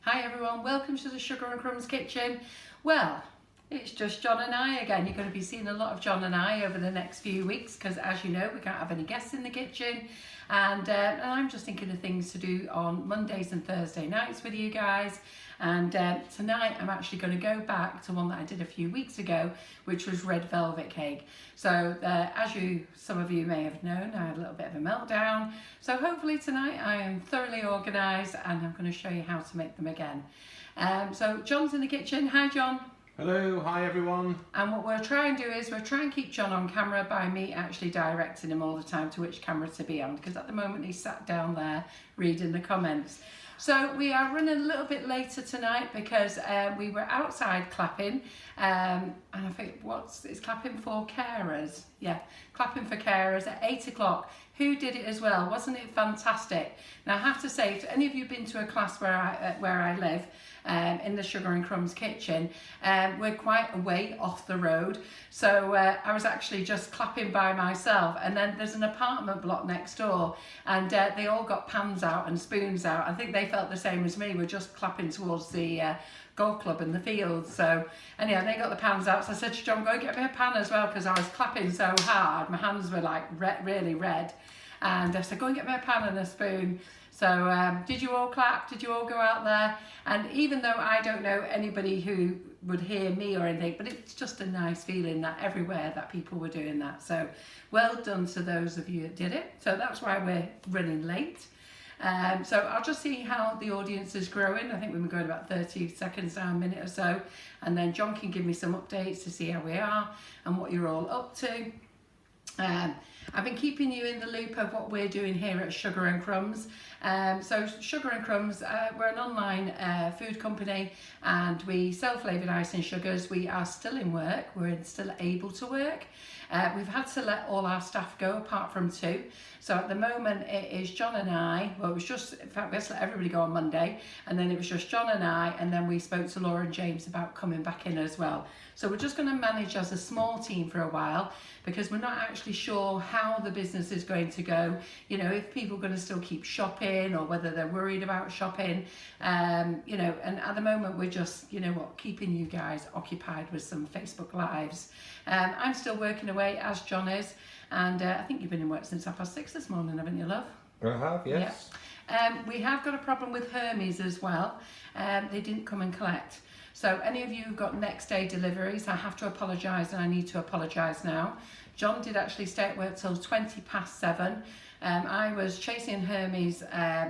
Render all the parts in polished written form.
Hi everyone, welcome to the Sugar and Crumbs kitchen. Well, it's just John and I again. You're going to be seeing a lot of John and I over the next few weeks because, as you know, we can't have any guests in the kitchen, and I'm just thinking of things to do on Mondays and Thursday nights with you guys. And tonight I'm actually going to go back to one that I did a few weeks ago, which was red velvet cake. So as some of you may have known, I had a little bit of a meltdown. So hopefully tonight I am thoroughly organised and I'm going to show you how to make them again. So John's in the kitchen. Hi John. Hello, hi everyone. And what we'll try and do is we'll try and keep John on camera by me actually directing him all the time to which camera to be on, because at the moment he's sat down there reading the comments. So we are running a little bit later tonight because we were outside clapping, and I think it's clapping for carers? Yeah, clapping for carers at 8 o'clock. Who did it as well? Wasn't it fantastic? Now I have to say, if any of you have been to a class where I live, in the Sugar and Crumbs kitchen, we're quite a way off the road, so I was actually just clapping by myself, and then there's an apartment block next door, and they all got pans out and spoons out. I think they felt the same as me. We're just clapping towards the golf club in the field. So anyhow, they got the pans out, so I said to John, go and get me a pan as well, because I was clapping so hard, my hands were like really red, and I said, go and get me a pan and a spoon. So did you all clap? Did you all go out there? And even though I don't know anybody who would hear me or anything, but it's just a nice feeling that everywhere that people were doing that. So well done to those of you that did it. So that's why we're running late. So I'll just see how the audience is growing. I think we've been going about 30 seconds now, a minute or so. And then John can give me some updates to see how we are and what you're all up to. I've been keeping you in the loop of what we're doing here at Sugar and Crumbs. So Sugar and Crumbs, we're an online food company, and we sell flavoured icing sugars. We are still in work, we're still able to work. We've had to let all our staff go apart from 2. So at the moment it is John and I. Well, it was just, in fact, we had to let everybody go on Monday, and then it was just John and I, and then we spoke to Laura and James about coming back in as well. So we're just going to manage as a small team for a while, because we're not actually sure how the business is going to go. You know, if people are going to still keep shopping or whether they're worried about shopping. You know, and at the moment we're just, you know what, keeping you guys occupied with some Facebook Lives. I'm still working away as John is, and I think you've been in work since 6:30 this morning, haven't you, love? I have, yes. Yeah. We have got a problem with Hermes as well. They didn't come and collect. So any of you who've got next day deliveries, I have to apologise, and I need to apologise now. John did actually stay at work till 7:20. I was chasing Hermes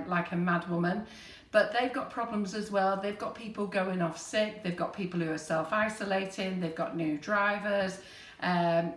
like a mad woman, but they've got problems as well. They've got people going off sick, they've got people who are self-isolating, they've got new drivers.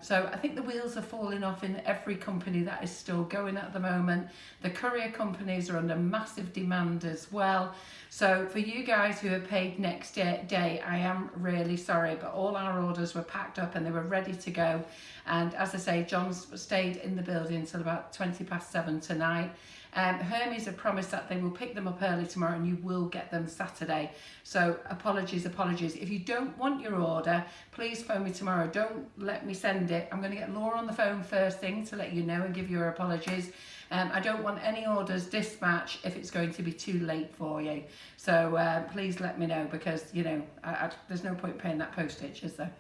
So I think the wheels are falling off in every company that is still going at the moment. The courier companies are under massive demand as well. So for you guys who are paid next day, I am really sorry, but all our orders were packed up and they were ready to go. And as I say, John's stayed in the building until about 7:20 tonight. Hermes have promised that they will pick them up early tomorrow, and you will get them Saturday. So apologies. If you don't want your order, please phone me tomorrow. Don't let me send it. I'm going to get Laura on the phone first thing to let you know and give you her apologies. I don't want any orders dispatched if it's going to be too late for you. So please let me know, because, you know, there's no point paying that postage, is there?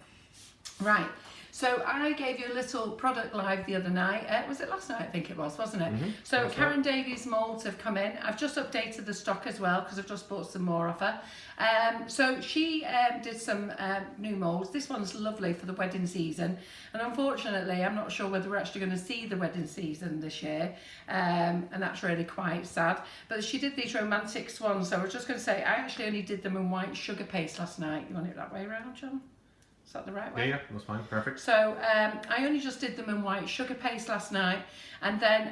Right. So I gave you a little product live the other night. Was it last night? I think it was, wasn't it? Mm-hmm. So that's Karen right. Davies molds have come in. I've just updated the stock as well, because I've just bought some more off her. So she did some new molds. This one's lovely for the wedding season. And unfortunately, I'm not sure whether we're actually going to see the wedding season this year. And that's really quite sad. But she did these romantic swans. So I was just going to say, I actually only did them in white sugar paste last night. You want it that way around, John? Is that the right way? Yeah, that's fine, perfect. So I only just did them in white sugar paste last night, and then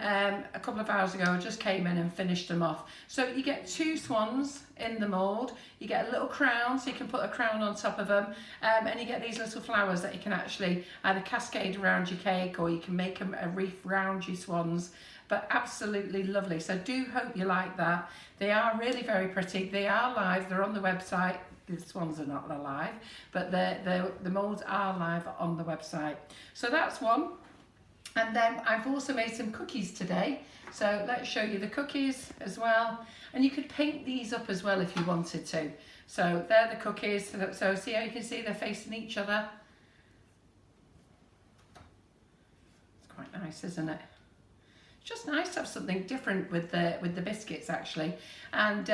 a couple of hours ago I just came in and finished them off. So you get 2 swans in the mould, you get a little crown, so you can put a crown on top of them, and you get these little flowers that you can actually either cascade around your cake, or you can make them a wreath round your swans. But absolutely lovely. So do hope you like that. They are really very pretty. They are live, they're on the website. The swans are not live, but the moulds are live on the website. So that's one. And then I've also made some cookies today. So let's show you the cookies as well. And you could paint these up as well if you wanted to. So they're the cookies. So see how you can see they're facing each other? It's quite nice, isn't it? It's just nice to have something different with the biscuits actually. And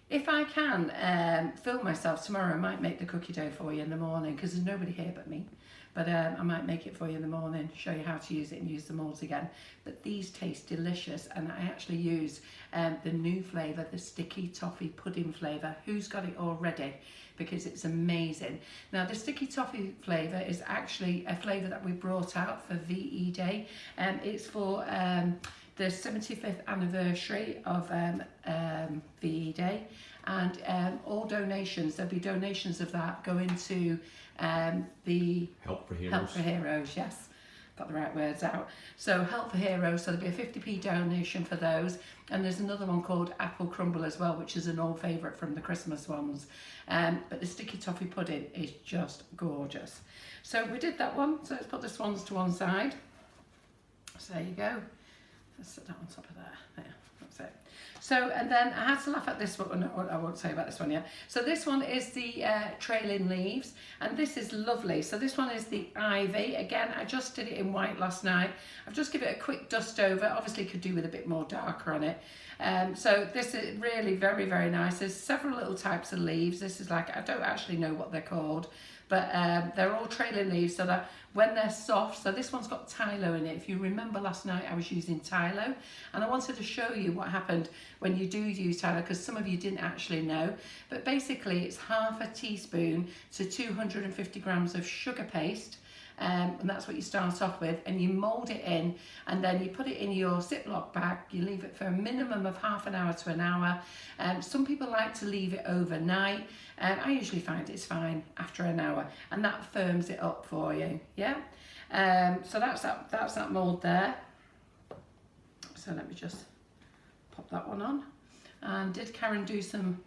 if I can film myself tomorrow, I might make the cookie dough for you in the morning because there's nobody here but me. But I might make it for you in the morning, show you how to use it and use the moulds again. But these taste delicious, and I actually use the new flavour, the sticky toffee pudding flavour. Who's got it already? Because it's amazing. Now the sticky toffee flavour is actually a flavour that we brought out for VE Day. It's for the 75th anniversary of VE Day, and all donations, there'll be donations of that going to the Help for Heroes. Help for Heroes, yes, got the right words out. So Help for Heroes, so there'll be a 50p donation for those, and there's another one called Apple Crumble as well, which is an old favourite from the Christmas ones. But the sticky toffee pudding is just gorgeous. So we did that one, so let's put this one to one side. So there you go. Let's set that on top of there. That's it. So, and then I had to laugh at this one. No, I won't say about this one yet. So this one is the trailing leaves, and this is lovely. So this one is the ivy. Again, I just did it in white last night. I've just given it a quick dust over. Obviously could do with a bit more darker on it. So this is really very, very nice. There's several little types of leaves. This is like, I don't actually know what they're called, but they're all trailing leaves so that when they're soft, so this one's got Tylo in it. If you remember last night, I was using Tylo, and I wanted to show you what happened when you do use Tylo, because some of you didn't actually know. But basically, it's half a teaspoon to 250 grams of sugar paste, and that's what you start off with, and you mould it in, and then you put it in your Ziploc bag. You leave it for a minimum of half an hour to an hour. Some people like to leave it overnight. I usually find it's fine after an hour, and that firms it up for you. Yeah. So that's that mould there. So let me just pop that one on. And did Karen do some?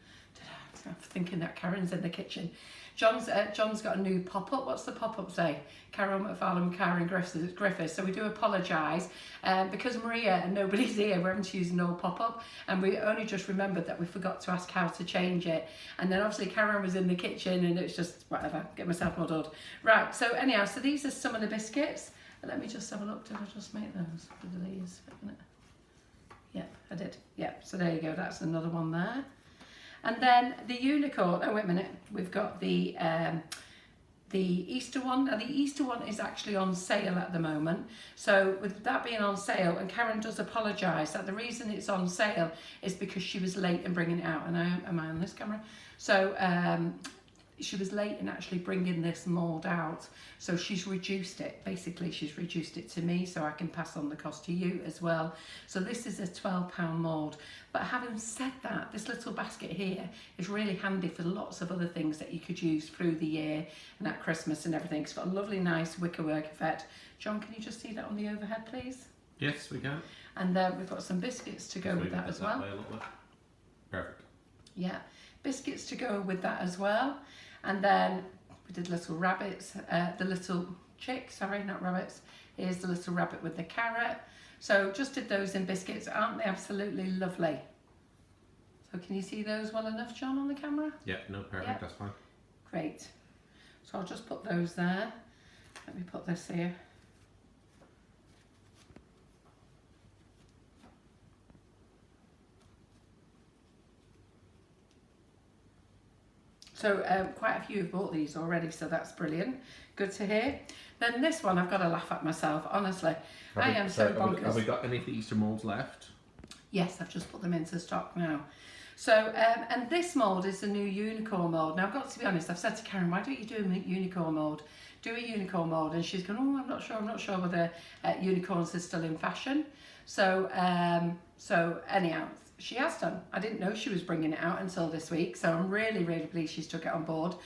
I'm thinking that Karen's in the kitchen. John's got a new pop-up. What's the pop-up say? Carol McFarlane, Karen Griffiths. So we do apologise because Maria and nobody's here. We're having to use an old pop-up, and we only just remembered that we forgot to ask how to change it. And then obviously Karen was in the kitchen, and it's just whatever. Get myself muddled. Right. So anyhow, so these are some of the biscuits. Let me just have a look. Did I just make those with these? Yep, I did. Yep. So there you go. That's another one there. And then the unicorn, oh wait a minute, we've got the Easter one. Now the Easter one is actually on sale at the moment. So with that being on sale, and Karen does apologise that the reason it's on sale is because she was late in bringing it out. And am I on this camera? So she was late in actually bringing this mould out. So she's reduced it. Basically, she's reduced it to me so I can pass on the cost to you as well. So this is a £12 mould. But having said that, this little basket here is really handy for lots of other things that you could use through the year and at Christmas and everything. It's got a lovely, nice wickerwork effect. John, can you just see that on the overhead, please? Yes, we can. And then we've got some biscuits to go with that as well. Perfect. Yeah, biscuits to go with that as well. And then we did little rabbits, the little chick, sorry, not rabbits. Here's the little rabbit with the carrot. So just did those in biscuits. Aren't they absolutely lovely? So can you see those well enough, John, on the camera? Yeah, no, perfect, Yeah. that's fine. Great. So I'll just put those there. Let me put this here. So quite a few have bought these already, so that's brilliant. Good to hear. Then this one, I've got to laugh at myself, honestly. I am so bonkers. Have we got any of the Easter moulds left? Yes, I've just put them into stock now. So, and this mould is the new unicorn mould. Now, I've got to be honest, I've said to Karen, why don't you do a unicorn mould? Do a unicorn mould. And she's going, oh, I'm not sure whether unicorns are still in fashion. So, so anyhow, she has done. I didn't know she was bringing it out until this week. So I'm really, really pleased she's took it on board.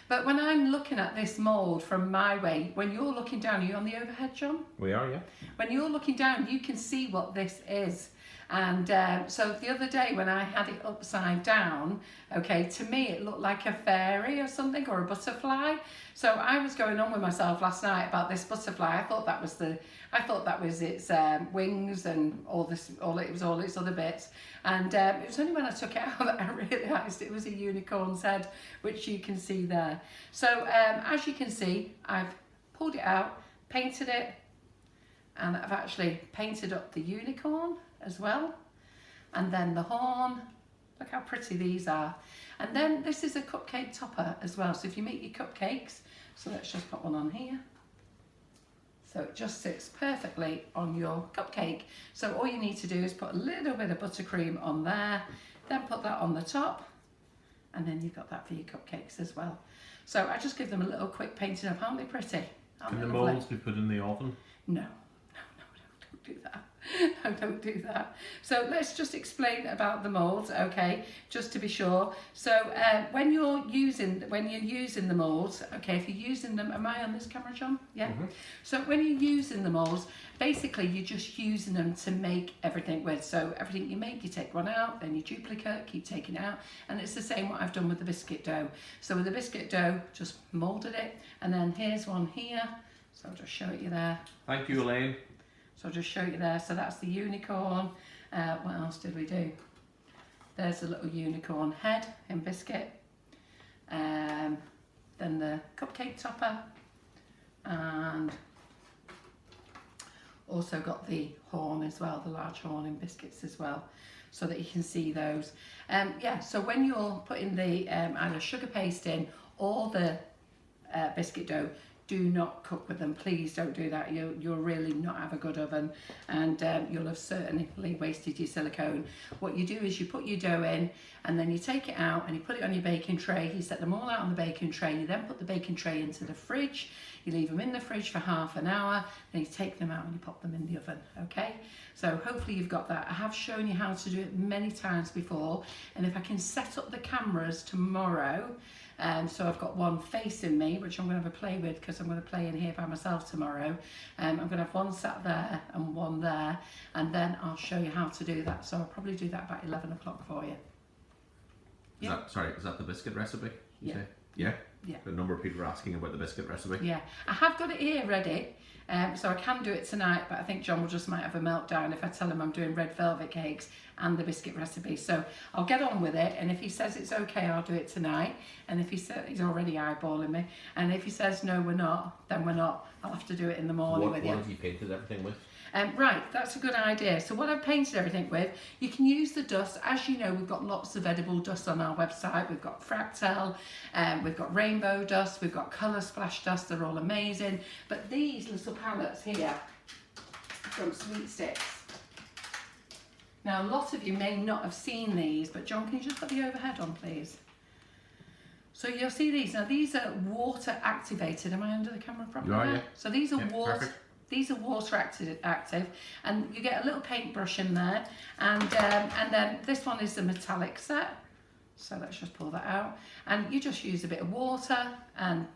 But when I'm looking at this mould from my way, when you're looking down, are you on the overhead, John? We are, yeah. When you're looking down, you can see what this is. And so the other day when I had it upside down, okay, to me it looked like a fairy or something, or a butterfly. So I was going on with myself last night about this butterfly. I thought that was its wings and all its other bits. And it was only when I took it out that I realised it was a unicorn's head, which you can see there. So as you can see, I've pulled it out, painted it, and I've actually painted up the unicorn as well, and then the horn. Look how pretty these are. And then this is a cupcake topper as well, so if you make your cupcakes, so let's just put one on here, so it just sits perfectly on your cupcake. So all you need to do is put a little bit of buttercream on there, then put that on the top, and then you've got that for your cupcakes as well. So I just give them a little quick painting up. Aren't they pretty? Can the molds be put in the oven? No, don't do that. No, don't do that. So let's just explain about the molds, okay, just to be sure. So when you're using the molds, okay, if you're using them, am I on this camera, John? Yeah. So when you're using the molds, basically you're just using them to make everything with. So everything you make, you take one out, then you duplicate, keep taking it out, and it's the same what I've done with the biscuit dough. So with the biscuit dough, just molded it, and then here's one here. So I'll just show it you there. Thank you, Elaine. So I'll just show you there. So that's the unicorn. What else did we do? There's a little unicorn head in biscuit. Then the cupcake topper. And also got the horn as well, the large horn in biscuits as well, so that you can see those. Yeah, so when you're putting the either sugar paste in or the biscuit dough, do not cook with them. Please don't do that. You'll really not have a good oven, and you'll have certainly wasted your silicone. What you do is you put your dough in, and then you take it out and you put it on your baking tray. You set them all out on the baking tray. You then put the baking tray into the fridge. You leave them in the fridge for half an hour. Then you take them out and you pop them in the oven. Okay? So hopefully you've got that. I have shown you how to do it many times before, and if I can set up the cameras tomorrow, so I've got one facing me, which I'm going to have a play with because I'm going to play in here by myself tomorrow. I'm going to have one sat there and one there, and then I'll show you how to do that. So I'll probably do that about 11 o'clock for you. Is that the biscuit recipe? Yeah. Say? Yeah? Yeah. A number of people are asking about the biscuit recipe. Yeah, I have got it here ready, so I can do it tonight, but I think John will just might have a meltdown if I tell him I'm doing red velvet cakes and the biscuit recipe. So I'll get on with it, and if he says it's okay, I'll do it tonight. And if he says, he's already eyeballing me, and if he says no, we're not, then we're not. I'll have to do it in the morning with you. What have you painted everything with? Right, that's a good idea. So what I've painted everything with, you can use the dust. As you know, we've got lots of edible dust on our website. We've got Fractal, we've got rainbow dust, we've got colour splash dust. They're all amazing. But these little palettes here from Sweet Sticks. Now, a lot of you may not have seen these, but John, can you just put the overhead on, please? So you'll see these. Now, these are water activated. Am I under the camera properly? You are, yeah. So these are water. Perfect. These are water active, and you get a little paintbrush in there, and then this one is the metallic set. So let's just pull that out, and you just use a bit of water and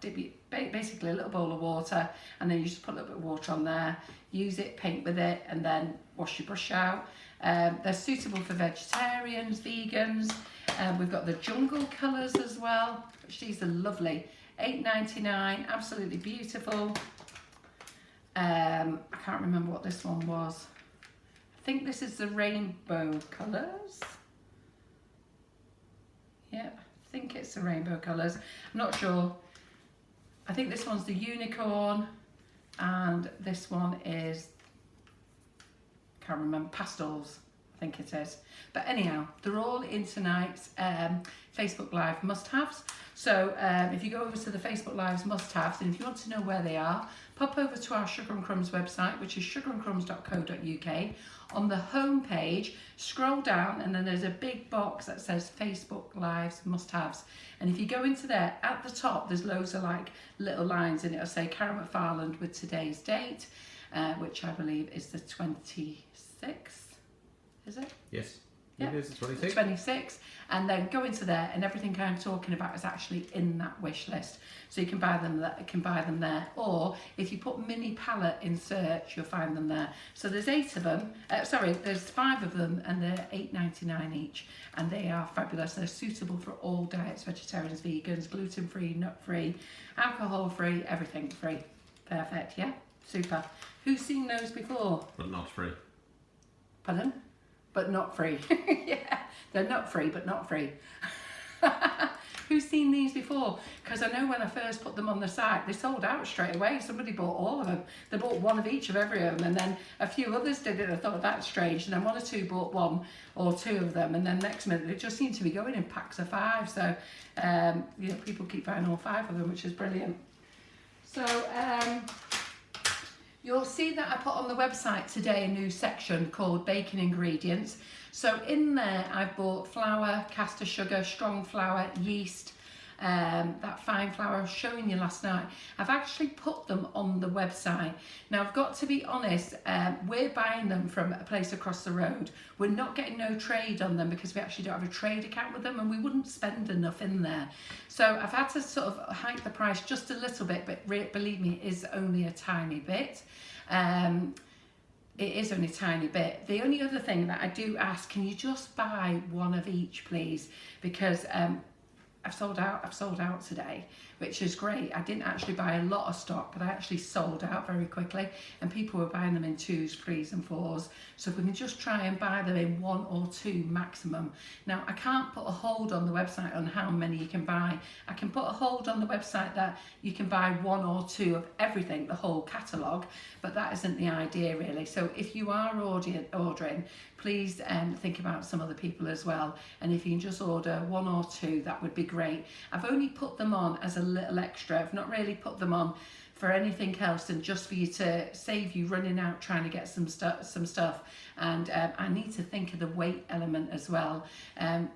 basically a little bowl of water, and then you just put a little bit of water on there, use it, paint with it, and then wash your brush out. They're suitable for vegetarians, vegans. We've got the jungle colours as well, which these are lovely. $8.99, absolutely beautiful. I can't remember what this one was. I think this is the rainbow colours. Yep, I think it's the rainbow colours. I'm not sure. I think this one's the unicorn, and this one is, can't remember, pastels, I think it is. But anyhow, they're all in tonight's Facebook Live must-haves. So if you go over to the Facebook Live's must-haves, and if you want to know where they are, pop over to our Sugar and Crumbs website, which is sugarandcrumbs.co.uk. On the home page, scroll down, and then there's a big box that says Facebook Live's must-haves. And if you go into there, at the top, there's loads of like little lines, and it'll say Karen McFarland with today's date, which I believe is the 26th. Is it? Yes. Yeah. It is the 26th. 26, and then go into there, and everything I'm talking about is actually in that wish list. So you can buy them there, or if you put mini palette in search, you'll find them there. So there's 8 of them. There's 5 of them, and they're $8.99 each, and they are fabulous. They're suitable for all diets: vegetarians, vegans, gluten-free, nut-free, alcohol-free, everything free. Perfect. Yeah, super. Who's seen those before? But not free. Pardon? But not free. Yeah, they're not free, but not free. Who's seen these before? Because I know when I first put them on the site, they sold out straight away. Somebody bought all of them. They bought one of each of every of them, and then a few others did it. I thought that's strange, and then 1 or 2 bought 1 or 2 of them, and then next minute they just seem to be going in packs of 5. So people keep buying all 5 of them, which is brilliant. So you'll see that I put on the website today a new section called baking ingredients. So in there I bought flour, caster sugar, strong flour, yeast, that fine flour I was showing you last night. I've actually put them on the website. Now I've got to be honest, we're buying them from a place across the road. We're not getting no trade on them because we actually don't have a trade account with them, and we wouldn't spend enough in there. So I've had to sort of hike the price just a little bit, but believe me, it is only a tiny bit. It is only a tiny bit. The only other thing that I do ask, can you just buy 1 of each, please? Because I've sold out today, which is great. I didn't actually buy a lot of stock, but I actually sold out very quickly, and people were buying them in 2s, 3s and 4s. So if we can just try and buy them in 1 or 2 maximum. Now I can't put a hold on the website on how many you can buy. I can put a hold on the website that you can buy 1 or 2 of everything, the whole catalogue, but that isn't the idea really. So if you are ordering, please think about some other people as well, and if you can just order 1 or 2, that would be great. I've only put them on as a little extra. I've not really put them on for anything else than just for you to save you running out trying to get some stuff. And I need to think of the weight element as well.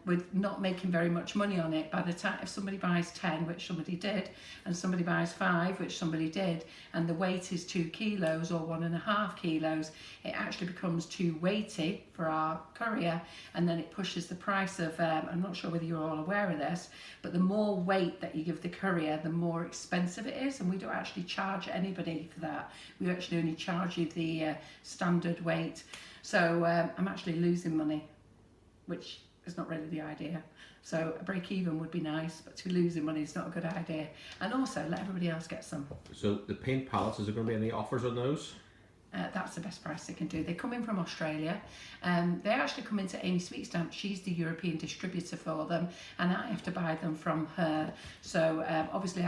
With not making very much money on it, by the time if somebody buys 10, which somebody did, and somebody buys 5, which somebody did, and the weight is 2 kilos or 1.5 kilos, it actually becomes too weighty for our courier, and then it pushes the price of, I'm not sure whether you're all aware of this, but the more weight that you give the courier, the more expensive it is, and we don't actually charge anybody for that. We actually only charge you the standard weight. So I'm actually losing money, which is not really the idea. So a break even would be nice, but to losing money is not a good idea. And also let everybody else get some. So the paint palettes, is there going to be any offers on those? That's the best price they can do. They come in from Australia. They actually come into Amy Sweet Stamp. She's the European distributor for them, and I have to buy them from her. So obviously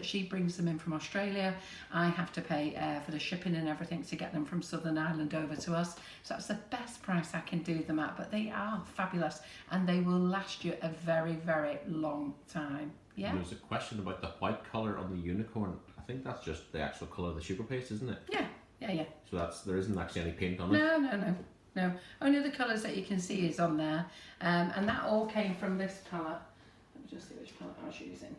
she brings them in from Australia. I have to pay for the shipping and everything to get them from Southern Ireland over to us. So that's the best price I can do them at, but they are fabulous, and they will last you a very, very long time. Yeah. There's a question about the white colour on the unicorn. I think that's just the actual colour of the sugar paste, isn't it? Yeah. Yeah. So there isn't actually any paint on it? No. Only the colours that you can see is on there. And that all came from this palette. Let me just see which palette I was using.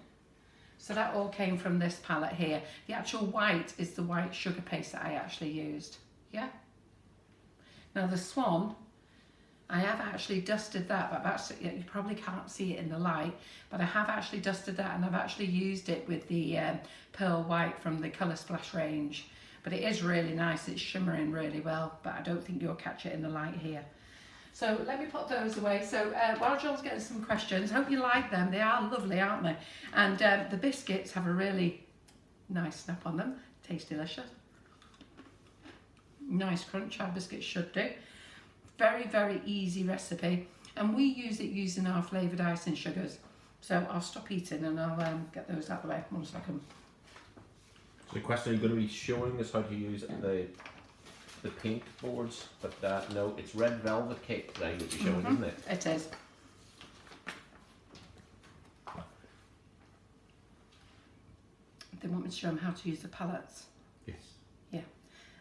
So that all came from this palette here. The actual white is the white sugar paste that I actually used. Yeah. Now the swan, I have actually dusted that, but you probably can't see it in the light, but I have actually dusted that, and I've actually used it with the pearl white from the Colour Splash range. But it is really nice, it's shimmering really well, but I don't think you'll catch it in the light here. So let me put those away. So while John's getting some questions, hope you like them. They are lovely, aren't they? And the biscuits have a really nice snap on them. Taste delicious. Nice crunch, our biscuits should do. Very, very easy recipe. And we use it using our flavoured icing sugars. So I'll stop eating and I'll get those out of the way. 1 second. So the question, are you going to be showing us how to use the paint boards? But no, it's red velvet cake that you'll be showing, isn't it? It is. They want me to show them how to use the palettes. Yes. Yeah.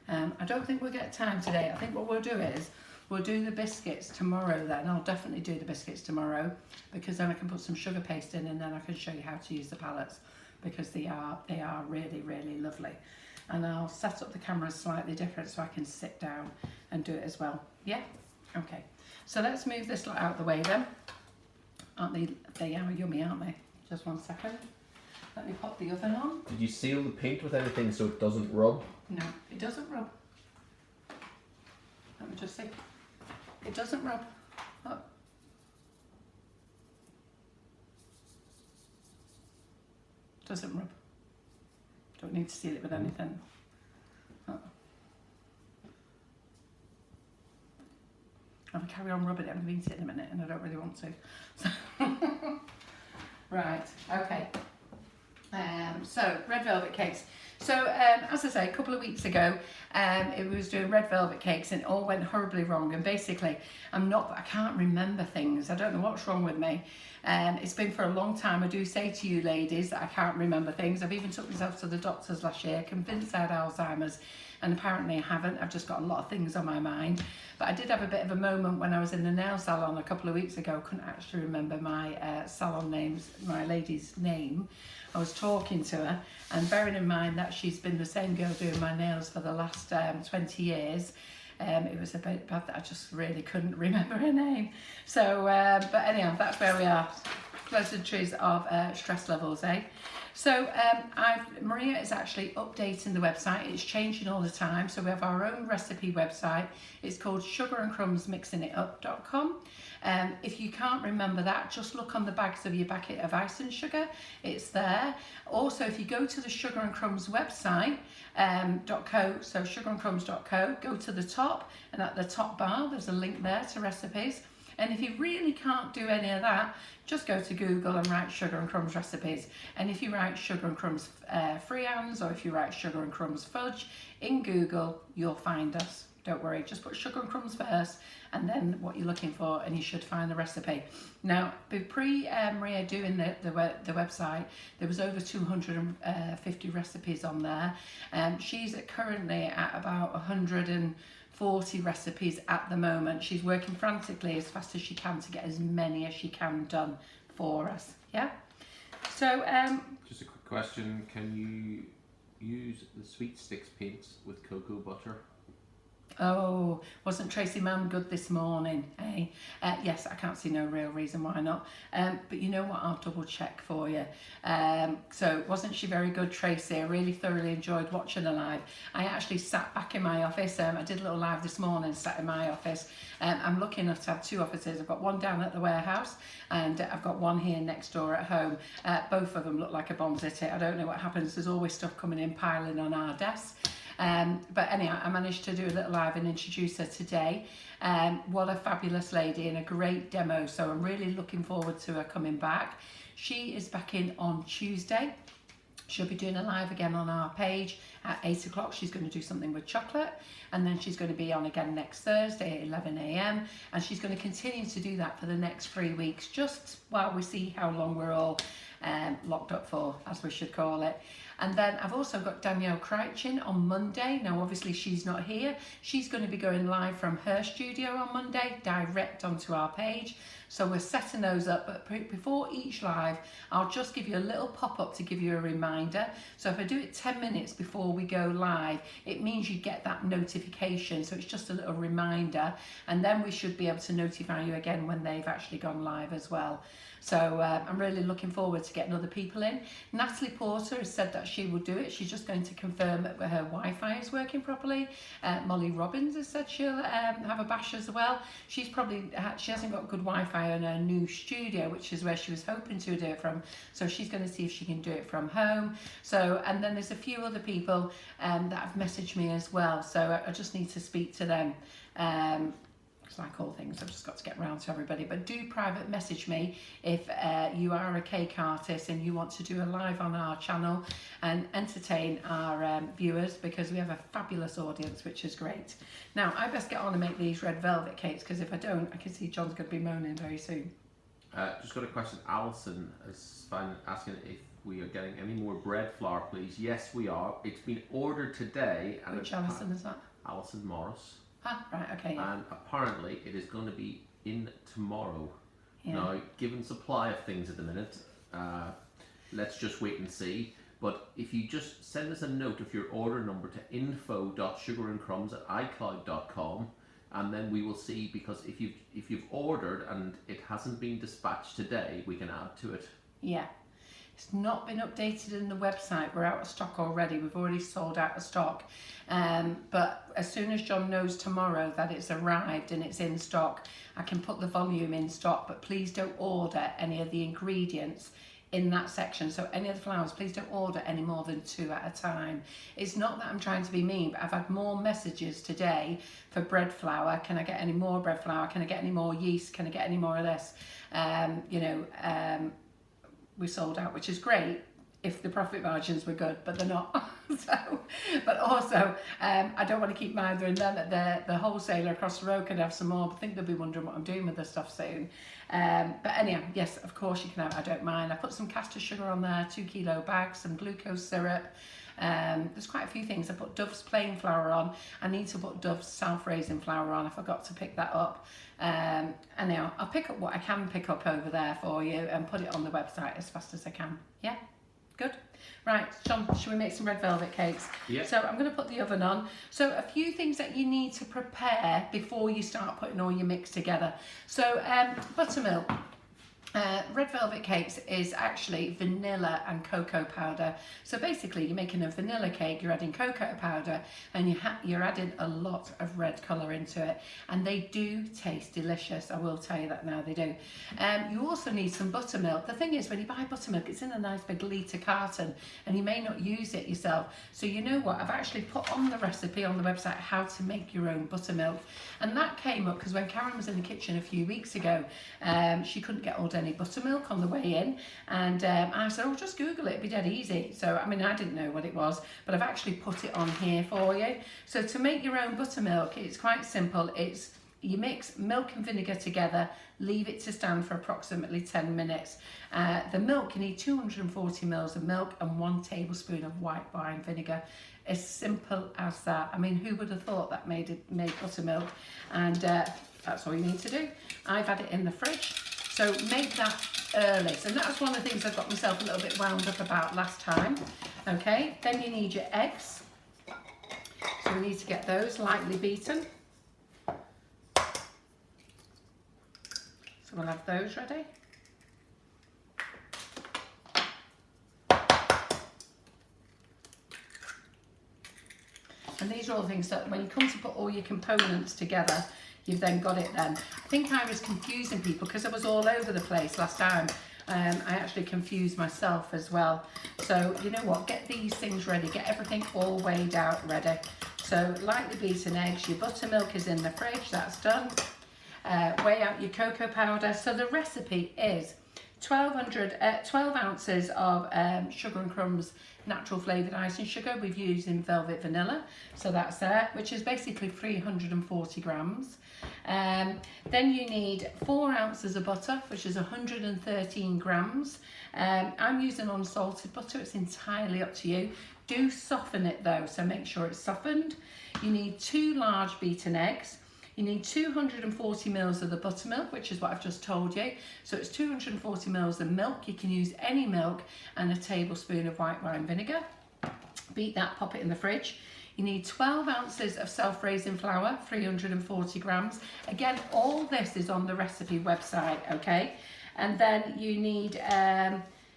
I don't think we'll get time today. I think what we'll do is we'll do the biscuits tomorrow then. I'll definitely do the biscuits tomorrow, because then I can put some sugar paste in, and then I can show you how to use the palettes, because they are really, really lovely. And I'll set up the camera slightly different so I can sit down and do it as well. Yeah? Okay, so let's move this lot out of the way then. They are yummy, aren't they? Just 1 second. Let me pop the oven on. Did you seal the paint with anything so it doesn't rub? No, it doesn't rub. Let me just see. It doesn't rub. Oh. Doesn't rub. Don't need to seal it with anything. Oh. I'm going to carry on rubbing it. I'm going to eat it in a minute and I don't really want to. So right, okay. So red velvet cakes. So as I say, a couple of weeks ago, it was doing red velvet cakes and it all went horribly wrong. And basically, I can't remember things. I don't know what's wrong with me. It's been for a long time. I do say to you ladies that I can't remember things. I've even took myself to the doctors last year, convinced I had Alzheimer's, and apparently I haven't. I've just got a lot of things on my mind. But I did have a bit of a moment when I was in the nail salon a couple of weeks ago. Couldn't actually remember my salon names, my lady's name. I was talking to her, and bearing in mind that she's been the same girl doing my nails for the last 20 years, it was a bit bad that I just really couldn't remember her name. So, but anyhow, that's where we are. Pleasantries of stress levels, eh? So Maria is actually updating the website. It's changing all the time. So we have our own recipe website. It's called sugarandcrumbsmixingitup.com. If you can't remember that, just look on the bags of your packet of ice and sugar. It's there. Also, if you go to the Sugar and Crumbs website, .co, so sugarandcrumbs.co, go to the top, and at the top bar, there's a link there to recipes. And if you really can't do any of that, just go to Google and write Sugar and Crumbs recipes. And if you write Sugar and Crumbs Freehands, or if you write Sugar and Crumbs Fudge in Google, you'll find us. Don't worry, just put Sugar and Crumbs first and then what you're looking for, and you should find the recipe. Now, pre-Maria doing the website, there was over 250 recipes on there. She's currently at about 140 recipes at the moment. She's working frantically as fast as she can to get as many as she can done for us. Yeah. So just a quick question: can you use the sweet sticks paints with cocoa butter? Oh, wasn't Tracy Mann good this morning, eh? Yes, I can't see no real reason why not. But you know what, I'll double check for you. So wasn't she very good, Tracy? I really thoroughly enjoyed watching her live. I actually sat back in my office. I did a little live this morning, sat in my office. I'm lucky enough to have two offices. I've got one down at the warehouse and I've got one here next door at home. Both of them look like a bomb's hit it. I don't know what happens. There's always stuff coming in, piling on our desk. But anyhow, I managed to do a little live and introduce her today. What a fabulous lady and a great demo. So I'm really looking forward to her coming back. She is back in on Tuesday. She'll be doing a live again on our page at 8 o'clock. She's going to do something with chocolate, and then she's going to be on again next Thursday at 11 a.m. and she's going to continue to do that for the next 3 weeks, just while we see how long we're all locked up for, as we should call it. And then I've also got Danielle Crouchin on Monday. Now, obviously, she's not here. She's going to be going live from her studio on Monday, direct onto our page. So we're setting those up. But before each live, I'll just give you a little pop-up to give you a reminder. So if I do it 10 minutes before we go live, it means you get that notification. So it's just a little reminder. And then we should be able to notify you again when they've actually gone live as well. So I'm really looking forward to getting other people in. Natalie Porter has said that she will do it. She's just going to confirm that her Wi-Fi is working properly. Molly Robbins has said she'll have a bash as well. She hasn't got good Wi-Fi in her new studio, which is where she was hoping to do it from. So she's going to see if she can do it from home. So, and then there's a few other people that have messaged me as well. So I just need to speak to them. Like all things, I've just got to get around to everybody. But do private message me if you are a cake artist and you want to do a live on our channel and entertain our viewers, because we have a fabulous audience, which is great. Now, I best get on and make these red velvet cakes, because if I don't, I can see John's going to be moaning very soon. Just got a question. Alison is asking if we are getting any more bread flour, please. Yes, we are. It's been ordered today. And which Alison is that? Alison Morris. Ah, right, okay. Yeah. And apparently it is going to be in tomorrow. Yeah. Now, given supply of things at the minute, let's just wait and see. But if you just send us a note of your order number to info.sugarandcrumbs@icloud.com, and then we will see, because if you've ordered and it hasn't been dispatched today, we can add to it. Yeah. It's not been updated in the website. We're out of stock already. We've already sold out of stock. But as soon as John knows tomorrow that it's arrived and it's in stock, I can put the volume in stock. But please don't order any of the ingredients in that section. So any of the flours, please don't order any more than 2 at a time. It's not that I'm trying to be mean, but I've had more messages today for bread flour. Can I get any more bread flour? Can I get any more yeast? Can I get any more of this? We sold out, which is great if the profit margins were good, but they're not. But also, I don't want to keep mithering them. The wholesaler across the road could have some more, but I think they'll be wondering what I'm doing with the stuff soon. But anyhow, yes, of course you can have, I don't mind. I put some caster sugar on there, 2 kilo bags, some glucose syrup. There's quite a few things. I put Dove's plain flour on. I need to put Dove's self-raising flour on. I forgot to pick that up. Anyhow, I'll pick up what I can pick up over there for you and put it on the website as fast as I can. Yeah, good. Right, John, should we make some red velvet cakes? Yeah. So I'm going to put the oven on. So a few things that you need to prepare before you start putting all your mix together. So buttermilk. Red velvet cakes is actually vanilla and cocoa powder. So basically you're making a vanilla cake, you're adding cocoa powder, and you're adding a lot of red colour into it, and they do taste delicious. I will tell you that now, they do. You also need some buttermilk. The thing is, when you buy buttermilk, it's in a nice big litre carton and you may not use it yourself. So you know what, I've actually put on the recipe on the website how to make your own buttermilk, and that came up because when Karen was in the kitchen a few weeks ago, she couldn't get hold of any buttermilk on the way in, and I said, oh, just Google it, it'd be dead easy. So I mean, I didn't know what it was, but I've actually put it on here for you. So to make your own buttermilk, it's quite simple. It's you mix milk and vinegar together, leave it to stand for approximately 10 minutes. The milk, you need 240 mils of milk and 1 tablespoon of white wine vinegar. As simple as that. I mean, who would have thought that made buttermilk? And that's all you need to do. I've had it in the fridge. So make that early. So that was one of the things I got myself a little bit wound up about last time. Okay, then you need your eggs. So we need to get those lightly beaten. So we'll have those ready. And these are all things that when you come to put all your components together, you've then got it then. I think I was confusing people because I was all over the place last time. I actually confused myself as well. So you know what, get these things ready, get everything all weighed out ready. So lightly beaten eggs, your buttermilk is in the fridge, that's done. Weigh out your cocoa powder. So the recipe is 12 ounces of sugar and crumbs natural flavoured icing sugar. We've used in velvet vanilla, so that's there, which is basically 340 grams. Then you need 4 ounces of butter, which is 113 grams. I'm using unsalted butter, it's entirely up to you. Do soften it though, so make sure it's softened. You need 2 large beaten eggs. You need 240 mils of the buttermilk, which is what I've just told you. So it's 240 mils of milk. You can use any milk, and a tablespoon of white wine vinegar. Beat that, pop it in the fridge. You need 12 ounces of self-raising flour, 340 grams. Again, all this is on the recipe website, okay? And then you need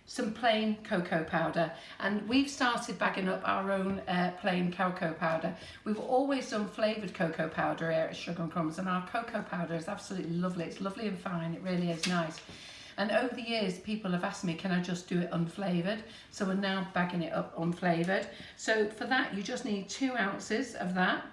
some plain cocoa powder, and we've started bagging up our own plain cocoa powder. We've always done flavoured cocoa powder here at Sugar and Crumbs, and our cocoa powder is absolutely lovely. It's lovely and fine, it really is nice. And over the years, people have asked me, can I just do it unflavoured? So we're now bagging it up unflavoured. So for that, you just need 2 ounces of that.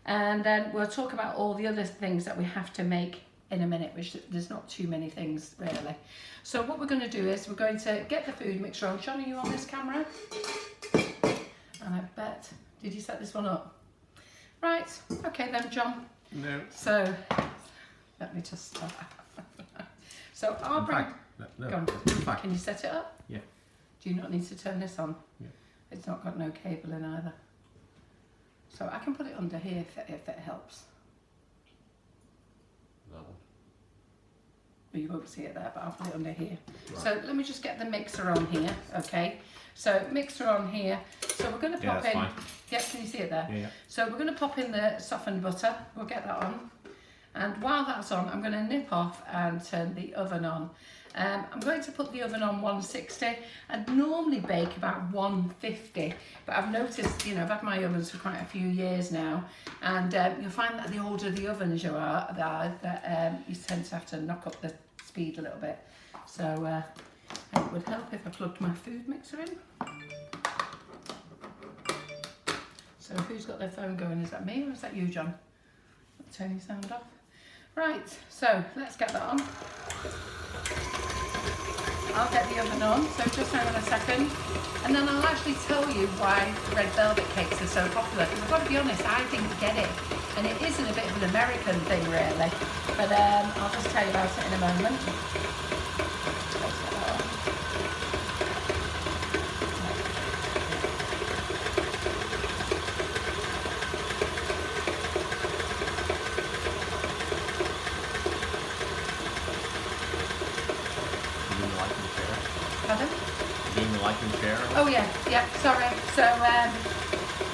And then we'll talk about all the other things that we have to make in a minute, which there's not too many things really. So what we're going to do is we're going to get the food mixer on. John, are you on this camera? And I bet, did you set this one up? Right, okay then, John. No. So let me just start. So I'll bring. No. Go on. Can you set it up? Yeah. Do you not need to turn this on? Yeah. It's not got no cable in either. So I can put it under here if it helps. That one. Well, you won't see it there, but I'll put it under here. Right. So let me just get the mixer on here, okay? So mixer on here. So we're going to pop in. Fine. Yeah, can you see it there? Yeah. So we're going to pop in the softened butter. We'll get that on. And while that's on, I'm going to nip off and turn the oven on. I'm going to put the oven on 160. I'd normally bake about 150, but I've noticed, you know, I've had my ovens for quite a few years now, and you'll find that the older the ovens you are, you tend to have to knock up the speed a little bit. So it would help if I plugged my food mixer in. So who's got their phone going? Is that me or is that you, John? Turn your sound off. Right, so let's get that on. I'll get the oven on, so just hang on a second. And then I'll actually tell you why red velvet cakes are so popular. Because I've got to be honest, I didn't get it. And it isn't a bit of an American thing, really. But I'll just tell you about it in a moment. Let's get that on. Pardon? Doing the like and share? Oh yeah, sorry. So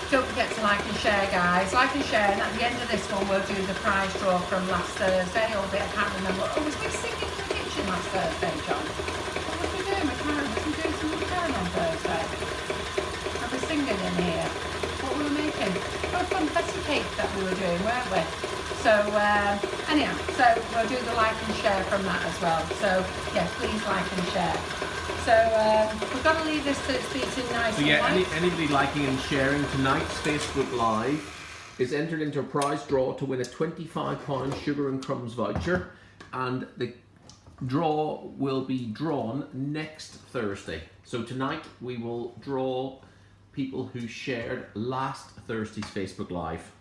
don't forget to like and share, guys. Like and share, and at the end of this one we'll do the prize draw from last Thursday, albeit I can't remember. Oh, was we singing in the kitchen last Thursday, John? What was we doing with Karen? Was we doing some with Karen on Thursday? And we're singing in here. What were we making? Oh, confetti cake that we were doing, weren't we? So anyhow, so we'll do the like and share from that as well. So yeah, please like and share. So we've got to leave this till it's beaten nice So and yeah, white. anybody liking and sharing tonight's Facebook Live is entered into a prize draw to win a £25 Sugar and Crumbs voucher, and the draw will be drawn next Thursday. So tonight we will draw people who shared last Thursday's Facebook Live.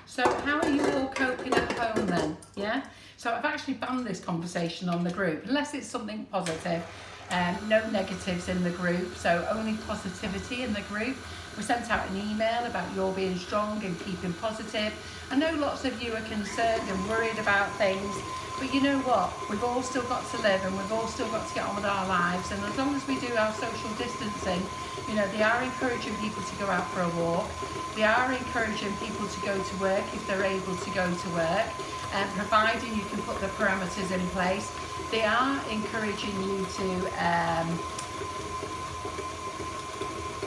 So how are you all coping at home then? Yeah? So I've actually banned this conversation on the group, unless it's something positive. No negatives in the group, so only positivity in the group. We sent out an email about your being strong and keeping positive. I know lots of you are concerned and worried about things, but you know what? We've all still got to live and we've all still got to get on with our lives, and as long as we do our social distancing, you know, they are encouraging people to go out for a walk. They are encouraging people to go to work if they're able to go to work, and providing you can put the parameters in place. They are encouraging you to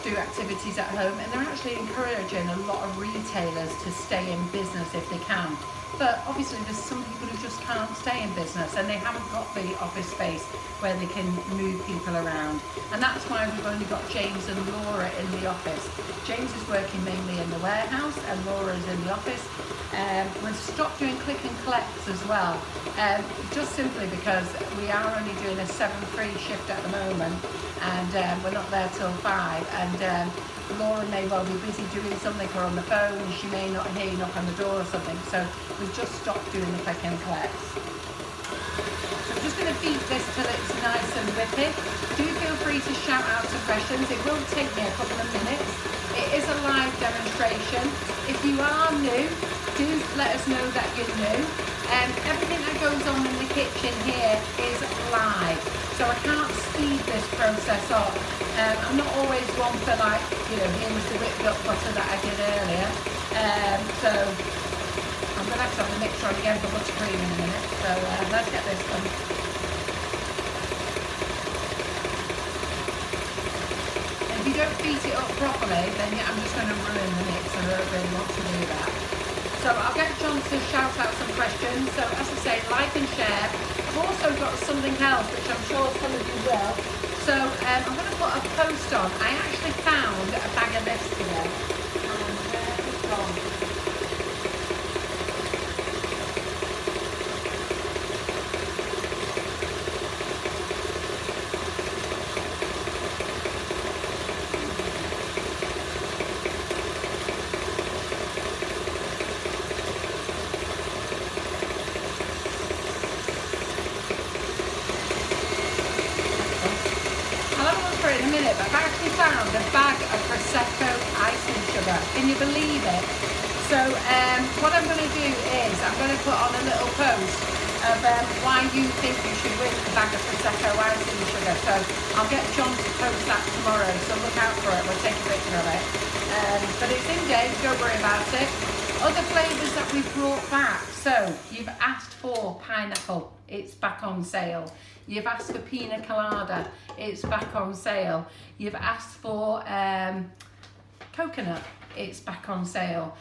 do activities at home, and they're actually encouraging a lot of retailers to stay in business if they can. But obviously there's some people who just can't stay in business and they haven't got the office space where they can move people around. And that's why we've only got James and Laura in the office. James is working mainly in the warehouse and Laura is in the office. We've stopped doing click and collects as well, just simply because we are only doing a 7-free shift at the moment, and we're not there till 5, and Laura may well be busy doing something or on the phone, and she may not hear you knock on the door or something, so we've just stopped doing the click and collects. So I'm just going to beat this till it's nice and whippy. Do feel free to shout out some questions. It will take me a couple of minutes. It is a live demonstration. If you are new, do let us know that you're new. Everything that goes on in the kitchen here is live, so I can't speed this process up. I'm not always one for, like, you know, here was the whipped up butter that I did earlier. So I'm going to have the mixer on again for buttercream in a minute. So let's get this done. If you don't beat it up properly, then yeah, I'm just going to ruin the mix. I don't really want to do that. So I'll get John to shout out some questions. So as I say, like and share. I've also got something else, which I'm sure some of you will. So I'm going to put a post on. I actually found a bag of this today. And where it's gone. for it in a minute, but I've actually found a bag of Prosecco icing sugar. Can you believe it? So what I'm going to do is I'm going to put on a little post of why you think you should win a bag of Prosecco icing sugar. So I'll get John to post that tomorrow, so look out for it. We'll take a picture of it. But it's in date, don't worry about it. Other flavours that we've brought back. So you've asked for pineapple, it's back on sale. You've asked for pina colada, it's back on sale. You've asked for coconut, it's back on sale.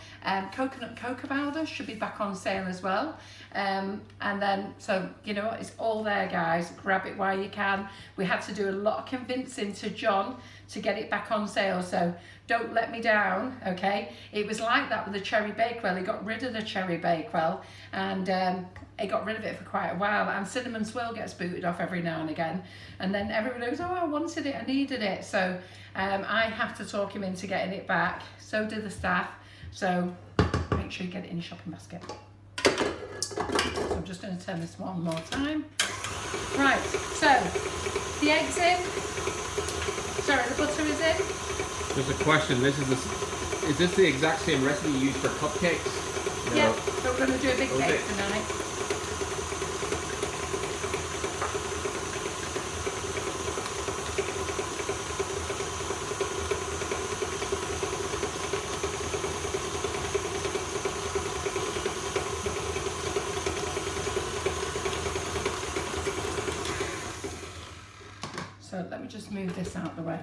Coconut cocoa powder should be back on sale as well. And then, so you know what, it's all there, guys. Grab it while you can. We had to do a lot of convincing to John to get it back on sale, so don't let me down, okay? It was like that with the cherry bakewell. He got rid of the cherry bakewell, and he got rid of it for quite a while. And cinnamon swirl gets booted off every now and again, and then everybody goes, oh, I wanted it, I needed it. So I have to talk him into getting it back. So do the staff. So make sure you get it in your shopping basket. So I'm just going to turn this one more time. Right, so the egg's in. Sorry, the butter is in. Just a question. Is this the exact same recipe used for cupcakes? No. Yeah, but we're going to do a big cake tonight. So let me just move this out of the way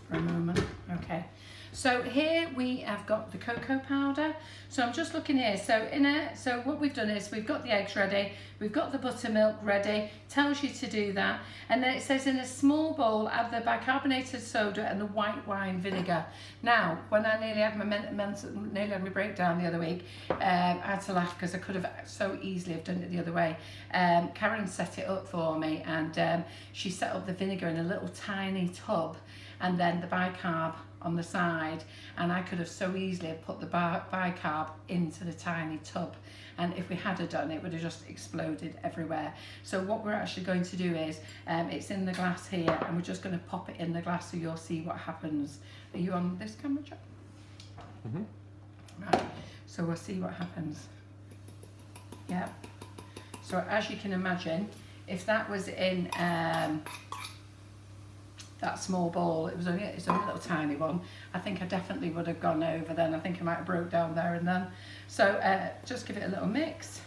for a moment. Okay, so here we have got the cocoa powder. So I'm just looking here. So what we've done is we've got the eggs ready, we've got the buttermilk ready, tells you to do that, and then it says in a small bowl add the bicarbonated soda and the white wine vinegar. Now, when I nearly had my breakdown the other week, I had to laugh because I could have so easily have done it the other way. Karen set it up for me, and she set up the vinegar in a little tiny tub, and then the bicarb on the side, and I could have so easily have put the bicarb into the tiny tub, and if we had done it would have just exploded everywhere. So what we're actually going to do is it's in the glass here, and we're just going to pop it in the glass so you'll see what happens. Are you on this camera, John? Right, so we'll see what happens. Yeah, so as you can imagine, if that was in that small bowl, it's only a little tiny one, I think I definitely would have gone over then. I think I might have broke down there and then. So just give it a little mix.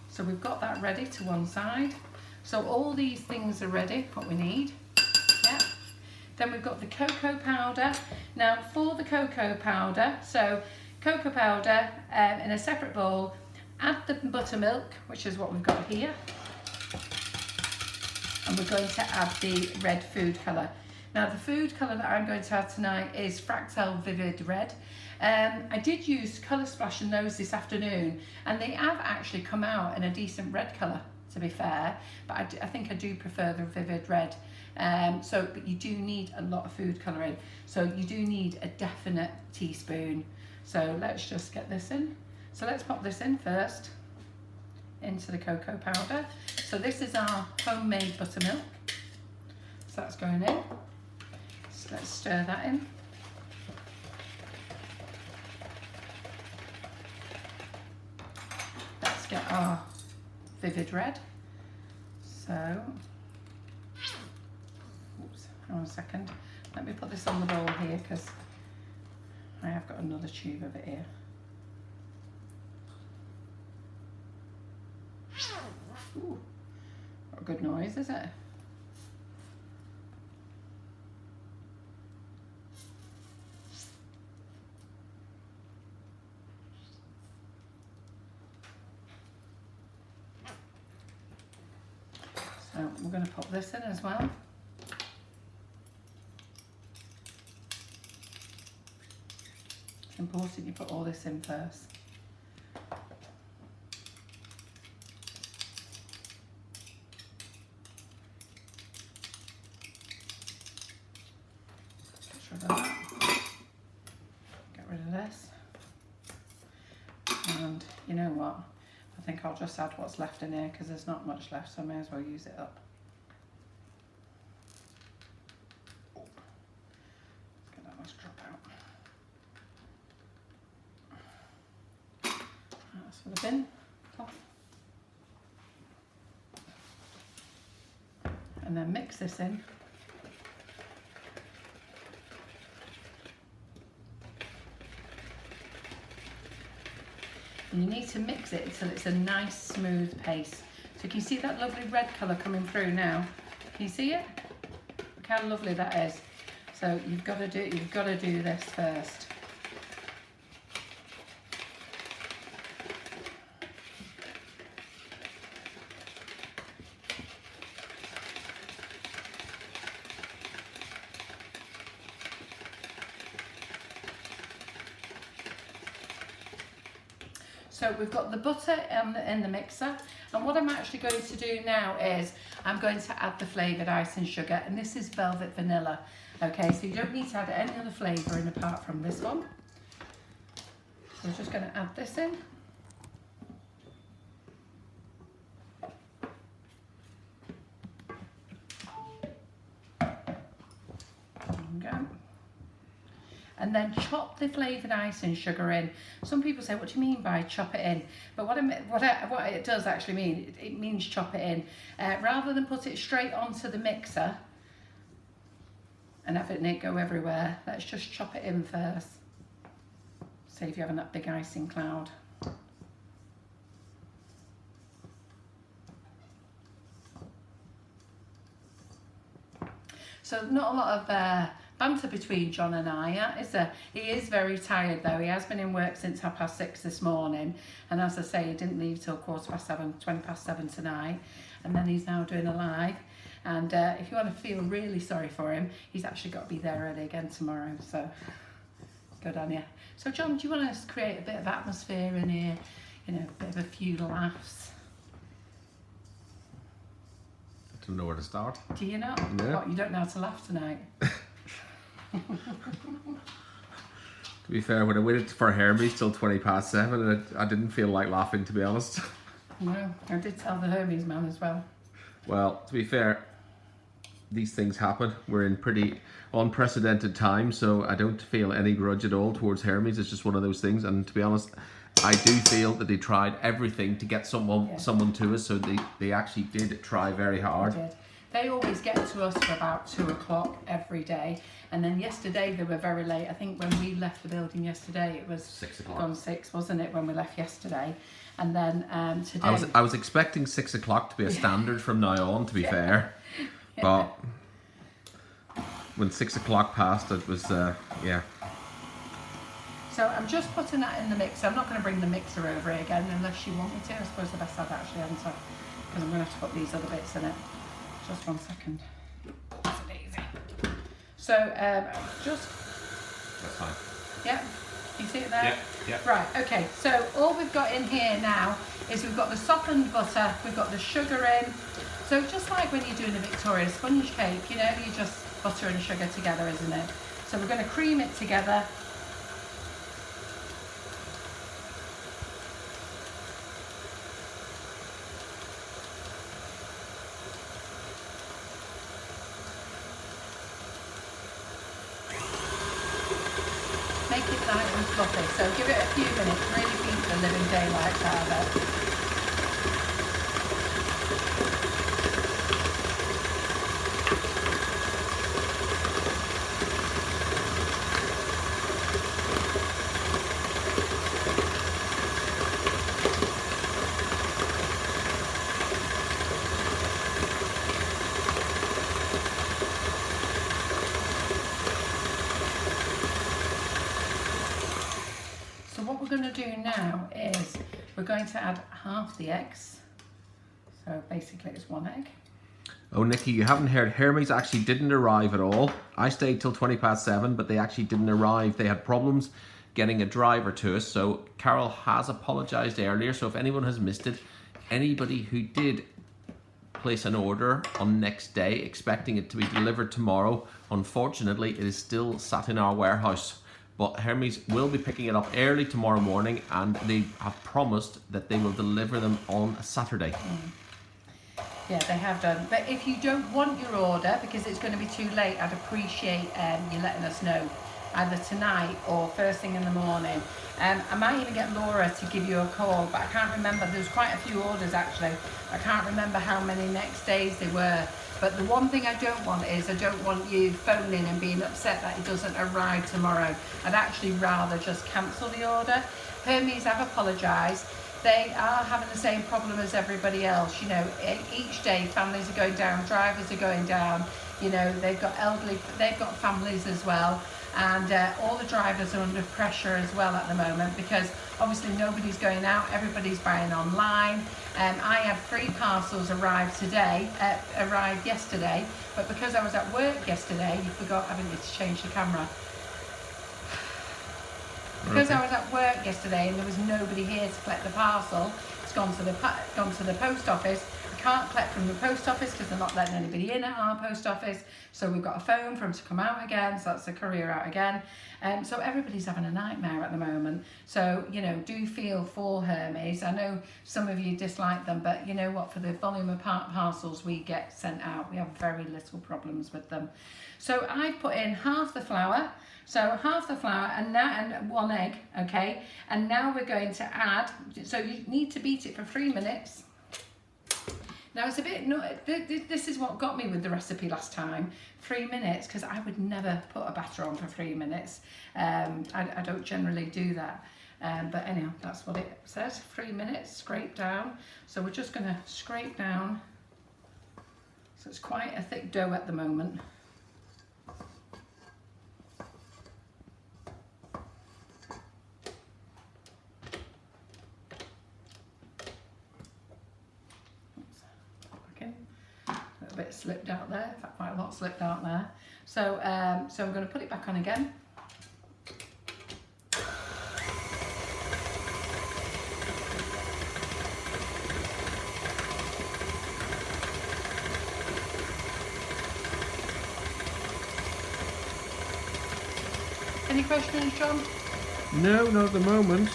So we've got that ready to one side. So all these things are ready, what we need. Yeah. Then we've got the cocoa powder. Now for the cocoa powder, so cocoa powder in a separate bowl, add the buttermilk, which is what we've got here. And we're going to add the red food colour. Now the food colour that I'm going to add tonight is Fractal Vivid Red. I did use Colour Splash and those this afternoon, and they have actually come out in a decent red colour, to be fair, but I think I do prefer the Vivid Red. But you do need a lot of food colouring, so you do need a definite teaspoon. So let's just get this in. So let's pop this in first, into the cocoa powder. So this is our homemade buttermilk. So that's going in. So let's stir that in. Let's get our Vivid Red. So, oops, hang on a second. Let me put this on the bowl here because I have got another tube of it here. Ooh, what a good noise, is it? So we're going to pop this in as well. It's important you put all this in first. Get rid of this, and you know what, I think I'll just add what's left in here because there's not much left, so I may as well use it up. for the bin. And then mix this in. And you need to mix it until it's a nice smooth paste. So can you see that lovely red colour coming through now? Can you see it? Look how lovely that is. So you've got to do this first. So we've got the butter in the mixer, and what I'm actually going to do now is I'm going to add the flavoured icing sugar, and this is velvet vanilla. Okay, so you don't need to add any other flavour in apart from this one. So we're just going to add this in. There we go. And then chop the flavoured icing sugar in. Some people say, what do you mean by chop it in? But what it does actually mean, it means chop it in. Rather than put it straight onto the mixer and have it go everywhere, let's just chop it in first. Save you having that big icing cloud. So not a lot of banter between John and I, is there? He is very tired though. He has been in work since 6:30 this morning, and as I say, he didn't leave till 7:15, 7:20 tonight, and then he's now doing a live. And if you want to feel really sorry for him, he's actually got to be there early again tomorrow, so good on you. So John, do you want to create a bit of atmosphere in here, you know, a bit of a few laughs? I don't know where to start. Do you not? No. What, you don't know how to laugh tonight? To be fair, when I waited for Hermes till 7:20, I didn't feel like laughing, to be honest. No, I did tell the Hermes man as well. Well, to be fair, these things happen. We're in pretty unprecedented times, so I don't feel any grudge at all towards Hermes. It's just one of those things, and to be honest, I do feel that they tried everything to get someone to us, so they actually did try very hard. They did. They always get to us for about 2 o'clock every day, and then yesterday they were very late. I think when we left the building yesterday, it was 6 o'clock. Gone 6, wasn't it, when we left yesterday? And then today... I was expecting 6 o'clock to be a standard from now on, to be fair. But when 6 o'clock passed, it was, yeah. So I'm just putting that in the mixer. I'm not going to bring the mixer over it again unless you want me to. I suppose the best I've actually answered, because I'm going to have to put these other bits in it. Just 1 second. That's it easy. So just... That's fine. Yeah, you see it there? Yeah, yeah. Right, okay, so all we've got in here now is we've got the softened butter, we've got the sugar in. So just like when you're doing a Victoria sponge cake, you know, you just butter and sugar together, isn't it? So we're going to cream it together. Make it nice and fluffy, so give it a few minutes, really beat the living daylights out of it. Going to do now is we're going to add half the eggs, so basically it's 1 egg. Oh, Nikki, you haven't heard, Hermes actually didn't arrive at all. I stayed till 7:20, but they actually didn't arrive. They had problems getting a driver to us, so Carol has apologized earlier. So if anyone has missed it, anybody who did place an order on next day expecting it to be delivered tomorrow, unfortunately it is still sat in our warehouse. But Hermes will be picking it up early tomorrow morning, and they have promised that they will deliver them on a Saturday. Yeah, they have done. But if you don't want your order because it's going to be too late, I'd appreciate you letting us know, either tonight or first thing in the morning. I might even get Laura to give you a call, but I can't remember. There's quite a few orders actually. I can't remember how many next days they were. But the one thing I don't want is I don't want you phoning and being upset that it doesn't arrive tomorrow. I'd actually rather just cancel the order. Hermes have apologised. They are having the same problem as everybody else. You know, each day families are going down, drivers are going down. You know, they've got elderly, they've got families as well. And all the drivers are under pressure as well at the moment because obviously nobody's going out, everybody's buying online. I had 3 parcels arrive arrived yesterday, but because I was at work yesterday, you forgot, haven't you, to change the camera. Because I was at work yesterday and there was nobody here to collect the parcel, it's gone to the post office. I can't collect from the post office because they're not letting anybody in at our post office. So we've got a phone for them to come out again. So that's the courier out again. So everybody's having a nightmare at the moment. So, you know, do feel for Hermes. I know some of you dislike them, but you know what? For the volume of parcels we get sent out, we have very little problems with them. So I put in half the flour. So half the flour and 1 egg, okay? And now we're going to add, so you need to beat it for 3 minutes. Now it's a bit, this is what got me with the recipe last time, 3 minutes, because I would never put a batter on for 3 minutes. I don't generally do that. But anyhow, that's what it says, 3 minutes, scrape down. So we're just gonna scrape down. So it's quite a thick dough at the moment. A bit slipped out there, in fact quite a lot slipped out there. So so I'm going to put it back on again. Any questions, John? No, not at the moment.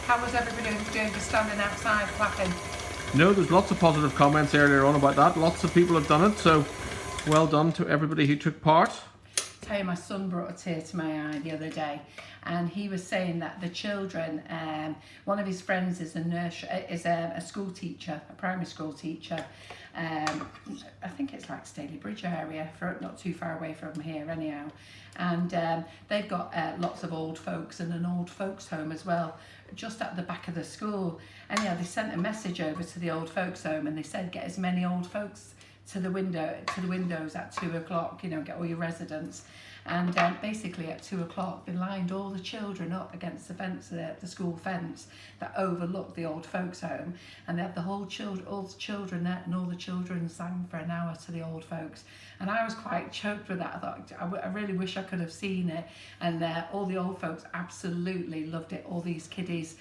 How was everybody doing for standing outside clapping? No, there's lots of positive comments earlier on about that. Lots of people have done it, so well done to everybody who took part. Tell you, my son brought a tear to my eye the other day, and he was saying that the children, one of his friends is a school teacher, a primary school teacher. I think it's like Staley Bridge area, not too far away from here anyhow. And they've got lots of old folks and an old folks home as well, just at the back of the school. Anyhow, they sent a message over to the old folks home and they said get as many old folks to the windows at 2 o'clock, you know, get all your residents. And basically at 2 o'clock they lined all the children up against the fence, the school fence that overlooked the old folks home, and they had all the children there, and all the children sang for an hour to the old folks. And I was quite choked with that. I thought I really wish I could have seen it. And all the old folks absolutely loved it, all these kiddies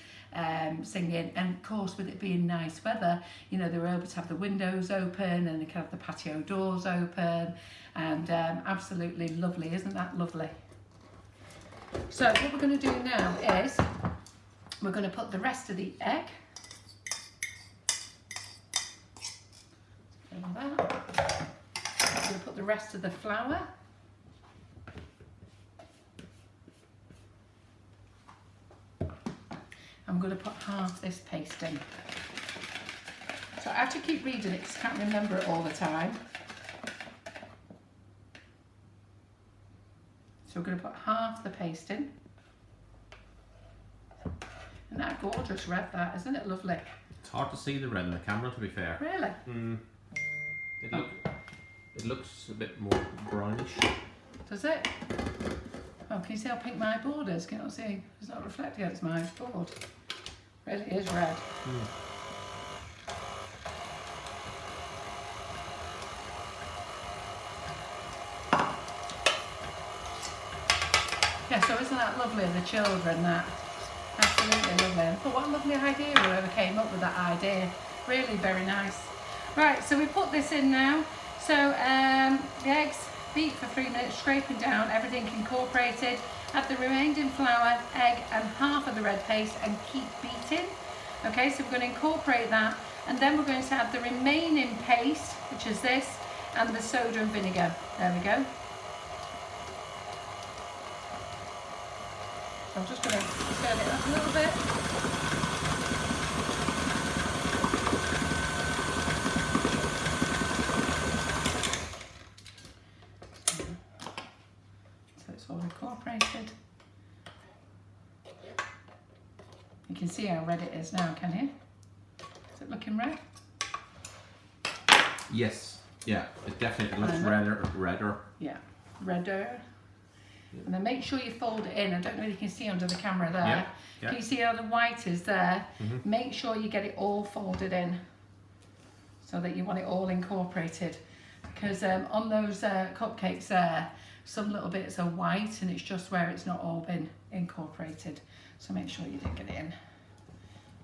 singing. And of course, with it being nice weather, you know, they were able to have the windows open and they could have the patio doors open, and absolutely lovely. Isn't that lovely? So what we're going to do now is we're going to put the rest of the egg over there. I'm going to put the rest of the flour. I'm going to put half this paste in. So I have to keep reading it because I can't remember it all the time. So we're going to put half the paste in. And that gorgeous red, that, isn't it lovely? It's hard to see the red in the camera, to be fair. Really? It looks a bit more brownish. Does it? Oh, can you see how pink my board is? Can you not see? It's not reflecting against my board. Really is red. Yeah, so isn't that lovely, the children, that? Absolutely lovely. But what a lovely idea, whoever came up with that idea. Really very nice. Right, so we put this in now. So the eggs, beat for 3 minutes, scraping down, everything incorporated. Add the remaining flour, egg and half of the red paste and keep beating. Okay, so we're going to incorporate that, and then we're going to add the remaining paste, which is this, and the soda and vinegar. There we go. So I'm just going to turn it up a little bit. So it's all incorporated. You can see how red it is now, can you? Is it looking red? Yes. Yeah, it definitely looks redder. Yeah, redder. And then make sure you fold it in. I don't know if you can see under the camera there. Yeah. Yeah. Can you see how the white is there? Make sure you get it all folded in so that you want it all incorporated. Because on those cupcakes there, some little bits are white and it's just where it's not all been incorporated. So make sure you do get it in.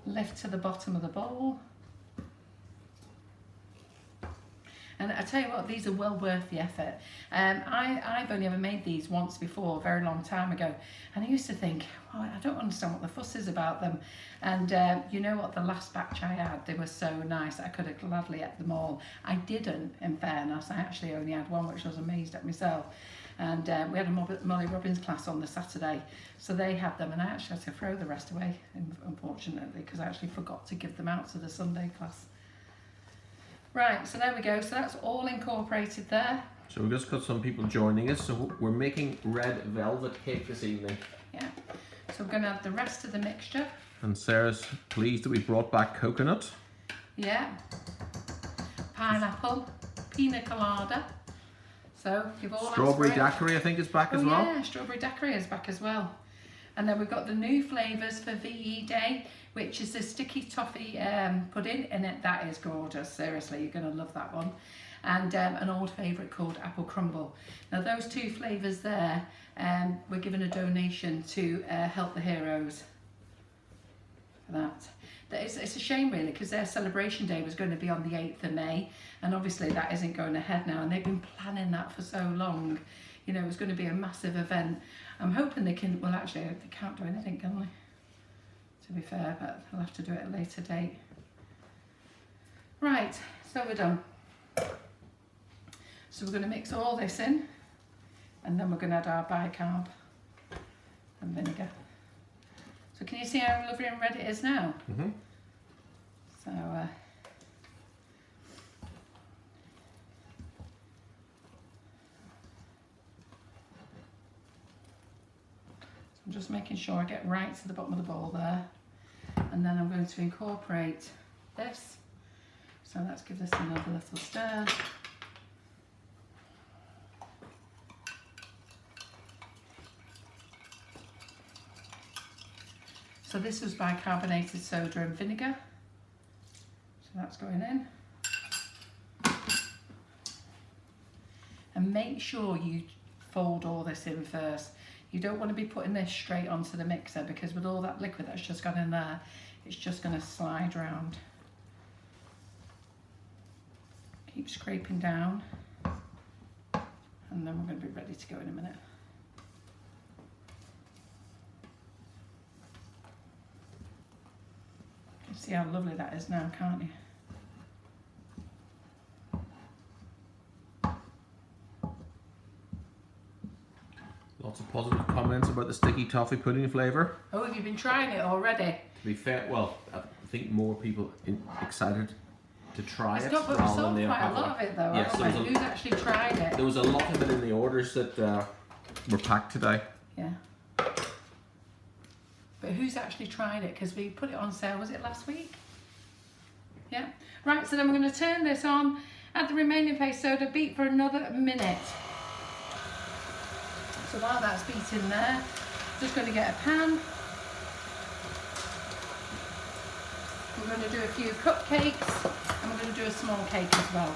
Lift to the bottom of the bowl. And I tell you what, these are well worth the effort. I've only ever made these once before, a very long time ago. And I used to think, well, I don't understand what the fuss is about them. And you know what, the last batch I had, they were so nice. I could have gladly ate them all. I didn't, in fairness. I actually only had one, which I was amazed at myself. And we had a Molly Robbins class on the Saturday. So they had them, and I actually had to throw the rest away, unfortunately, because I actually forgot to give them out to the Sunday class. Right, so there we go. So that's all incorporated there. So we've just got some people joining us. So we're making red velvet cake this evening. Yeah. So we're going to add the rest of the mixture. And Sarah's pleased that we brought back coconut. Yeah. Pineapple, pina colada. So you've all Strawberry daiquiri, I think, is back as well. Yeah, strawberry daiquiri is back as well. And then we've got the new flavours for VE Day, which is the sticky toffee pudding, and that is gorgeous. Seriously, you're going to love that one. And an old favourite called apple crumble. Now those two flavours there, we're giving a donation to Help the Heroes for that. It's a shame really, because their celebration day was going to be on the 8th of May, and obviously that isn't going ahead now, and they've been planning that for so long. You know, it was going to be a massive event. I'm hoping they can, well actually they can't do anything, can they? To be fair, but I'll have to do it at a later date. Right, so we're done. So we're going to mix all this in, and then we're going to add our bicarb and vinegar. So can you see how lovely and red it is now? Mm-hmm. So I'm just making sure I get right to the bottom of the bowl there, and then I'm going to incorporate this. So let's give this another little stir. So this was bicarbonated soda and vinegar. So that's going in. And make sure you fold all this in first. You don't want to be putting this straight onto the mixer, because with all that liquid that's just gone in there, it's just going to slide around. Keep scraping down, and then we're going to be ready to go in a minute. You can see how lovely that is now, can't you? Lots of positive comments about the sticky toffee pudding flavour. Oh, have you been trying it already? To be fair, well, I think more people excited to try it. It's got rather sold than quite a lot of it though. Yes, Who's actually tried it? there was a lot of it in the orders that were packed today. Yeah. But who's actually tried it? Because we put it on sale, was it last week? Yeah. Right, so then we're going to turn this on, add the remaining face soda, beat for another minute. So while that's beating there, just going to get a pan. We're going to do a few cupcakes, and we're going to do a small cake as well.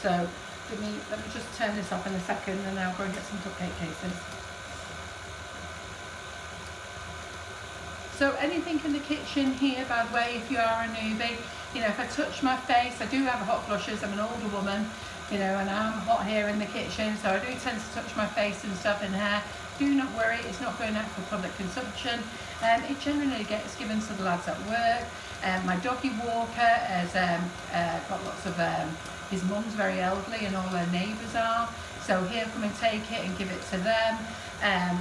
So let me just turn this off in a second, and I'll go and get some cupcake cases. So anything in the kitchen here, by the way, if you are a newbie, you know, if I touch my face, I do have hot flushes, I'm an older woman, you know, and I'm hot here in the kitchen, so I do tend to touch my face and stuff in hair. Do not worry, it's not going out for public consumption. It generally gets given to the lads at work. My doggy walker has got lots of his mum's very elderly and all her neighbours are. So he'll come and take it and give it to them.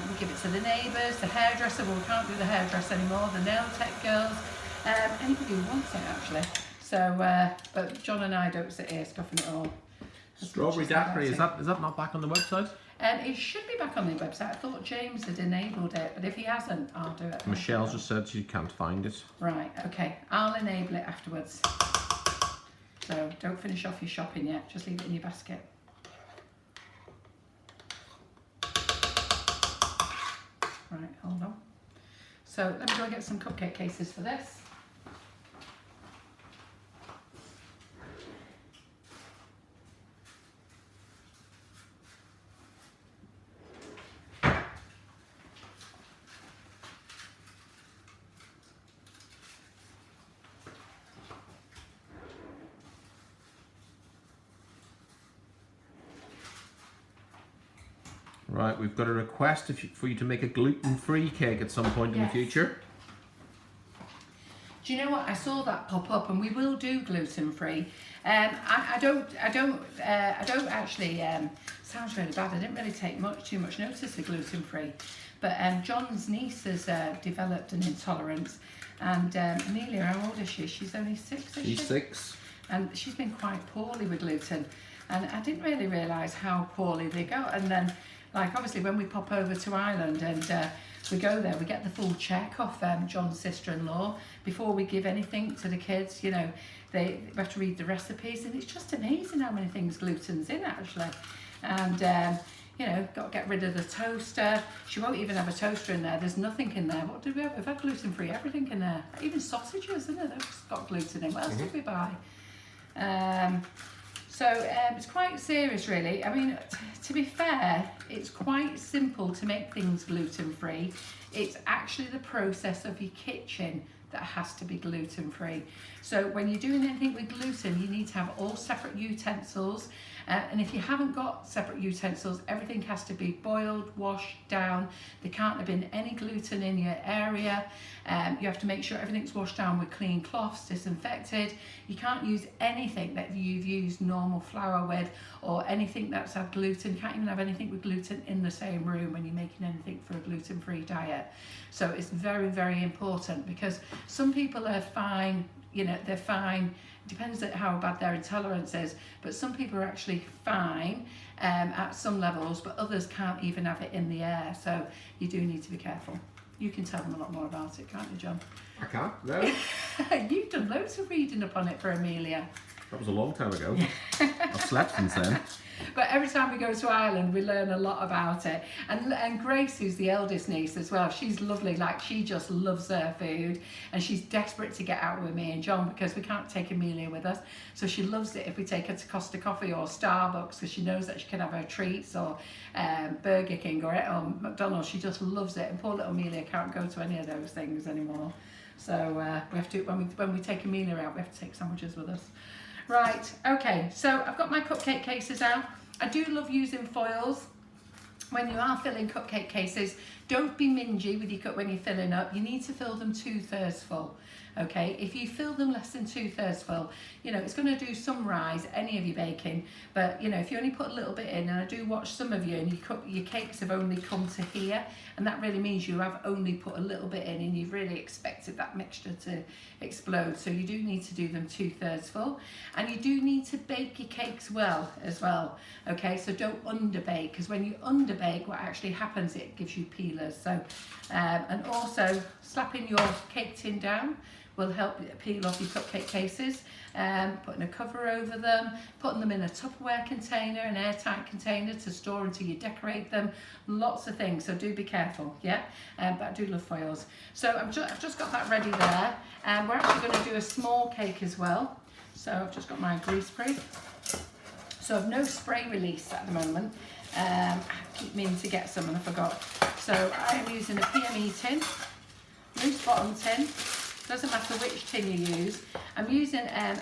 We give it to the neighbours, the hairdresser. Well, we can't do the hairdresser anymore. The nail tech girls, anybody who wants it actually. So, but John and I don't sit here scoffing it all. Strawberry daiquiri, is that not back on the website? It should be back on the website. I thought James had enabled it, but if he hasn't, I'll do it. Michelle just said she can't find it. Right, okay. I'll enable it afterwards. So don't finish off your shopping yet. Just leave it in your basket. Right, hold on. So let me go and get some cupcake cases for this. Right, we've got a request for you to make a gluten-free cake at some point in the future. Do you know what? I saw that pop up, and we will do gluten-free. I don't actually. Sounds really bad. I didn't really take too much notice of gluten-free, but John's niece has developed an intolerance, and Amelia, how old is she? She's only 6. She's 6, and she's been quite poorly with gluten, and I didn't really realise how poorly they go. And then, like obviously, when we pop over to Ireland and we go there, we get the full check off John's sister-in-law before we give anything to the kids. You know, we have to read the recipes, and it's just amazing how many things gluten's in actually. And you know, got to get rid of the toaster. She won't even have a toaster in there. There's nothing in there. What do we have? We've had gluten-free everything in there. Even sausages, isn't it? They've got gluten in. What else did we buy? So it's quite serious really. I mean, to be fair, it's quite simple to make things gluten-free. It's actually the process of your kitchen that has to be gluten-free. So when you're doing anything with gluten, you need to have all separate utensils. And if you haven't got separate utensils, everything has to be boiled, washed down. There can't have been any gluten in your area. You have to make sure everything's washed down with clean cloths, disinfected. You can't use anything that you've used normal flour with, or anything that's had gluten. You can't even have anything with gluten in the same room when you're making anything for a gluten-free diet. So it's very, very important, because some people are fine, you know, they're fine. Depends on how bad their intolerance is, but some people are actually fine at some levels, but others can't even have it in the air. So you do need to be careful. You can tell them a lot more about it, can't you, John? I can't, no. You've done loads of reading up on it for Amelia. That was a long time ago. I've slept since then. But every time we go to Ireland, we learn a lot about it. And Grace, who's the eldest niece as well, she's lovely. Like, she just loves her food, and she's desperate to get out with me and John, because we can't take Amelia with us. So she loves it if we take her to Costa Coffee or Starbucks, because she knows that she can have her treats, or Burger King or McDonald's. She just loves it. And poor little Amelia can't go to any of those things anymore. So we have to, when we take Amelia out, we have to take sandwiches with us. Right, okay, so I've got my cupcake cases out. I do love using foils. When you are filling cupcake cases, don't be mingy with your cup when you're filling up. You need to fill them 2/3 full. Okay, if you fill them less than 2/3 full, you know, it's going to do some rise, any of your baking, but you know, if you only put a little bit in, and I do watch some of you, and your cakes have only come to here, and that really means you have only put a little bit in, and you've really expected that mixture to explode. So you do need to do them 2/3 full, and you do need to bake your cakes well as well. Okay, so don't underbake, because when you underbake, what actually happens, it gives you peelers. So and also slapping your cake tin down will help peel off your cupcake cases. Putting a cover over them, putting them in a Tupperware container, an airtight container to store until you decorate them. Lots of things, so do be careful, yeah? But I do love foils. So I've just got that ready there. We're actually going to do a small cake as well. So I've just got my grease spray. So I've no spray release at the moment. I keep meaning to get some and I forgot. So I am using a PME tin, loose bottom tin. Doesn't matter which tin you use. I'm using a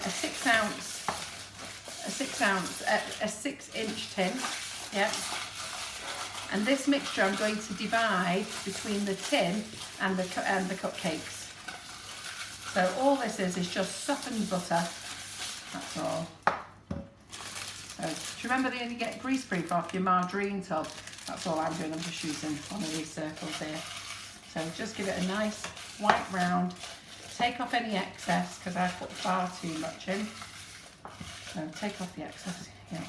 6-inch tin, yeah. And this mixture I'm going to divide between the tin and the cupcakes. So all this is just softened butter. That's all. So, do you remember that you get greaseproof off your margarine tub? That's all I'm doing. I'm just using one of these circles here. So just give it a nice white round. Take off any excess because I put far too much in. So take off the excess. Yeah.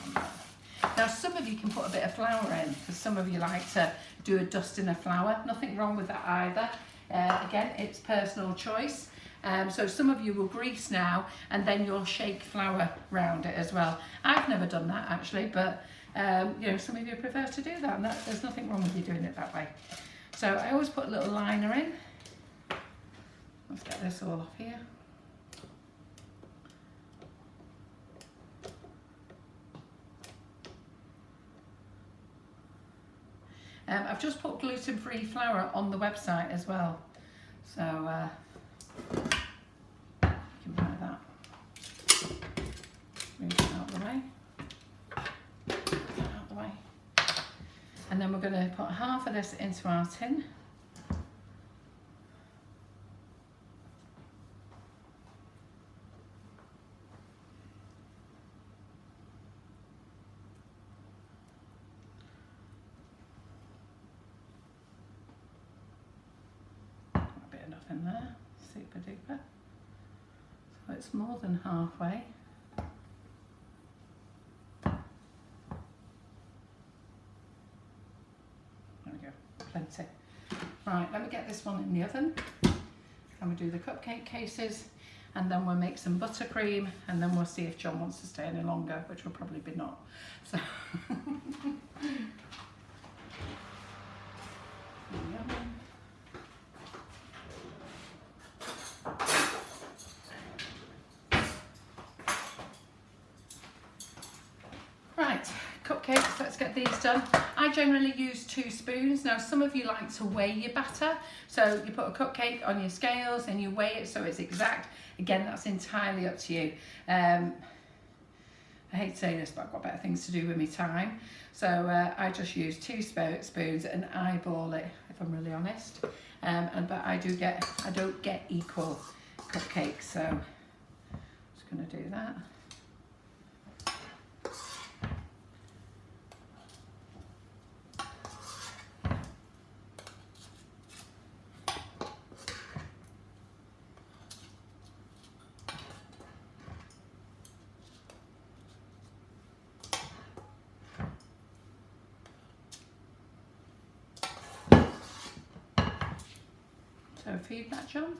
Now some of you can put a bit of flour in because some of you like to do a dusting of flour. Nothing wrong with that either. Again, it's personal choice. So some of you will grease now and then you'll shake flour round it as well. I've never done that actually, but you know, some of you prefer to do that, and there's nothing wrong with you doing it that way. So I always put a little liner in. Let's get this all off here. I've just put gluten-free flour on the website as well, so you can buy that. Move it out of the way. Out of the way. And then we're going to put half of this into our tin. In there, super duper. So it's more than halfway. There we go, plenty. Right, let me get this one in the oven. And we do the cupcake cases, and then we'll make some buttercream, and then we'll see if John wants to stay any longer, which will probably be not. So. Right, cupcakes, let's get these done. I generally use 2 spoons. Now some of you like to weigh your batter, so you put a cupcake on your scales and you weigh it so it's exact. Again, that's entirely up to you. I hate to say this, but I've got better things to do with my time. So I just use 2 spoons and eyeball it, if I'm really honest. But I don't get equal cupcakes, so I'm just going to do that. So feed that, John.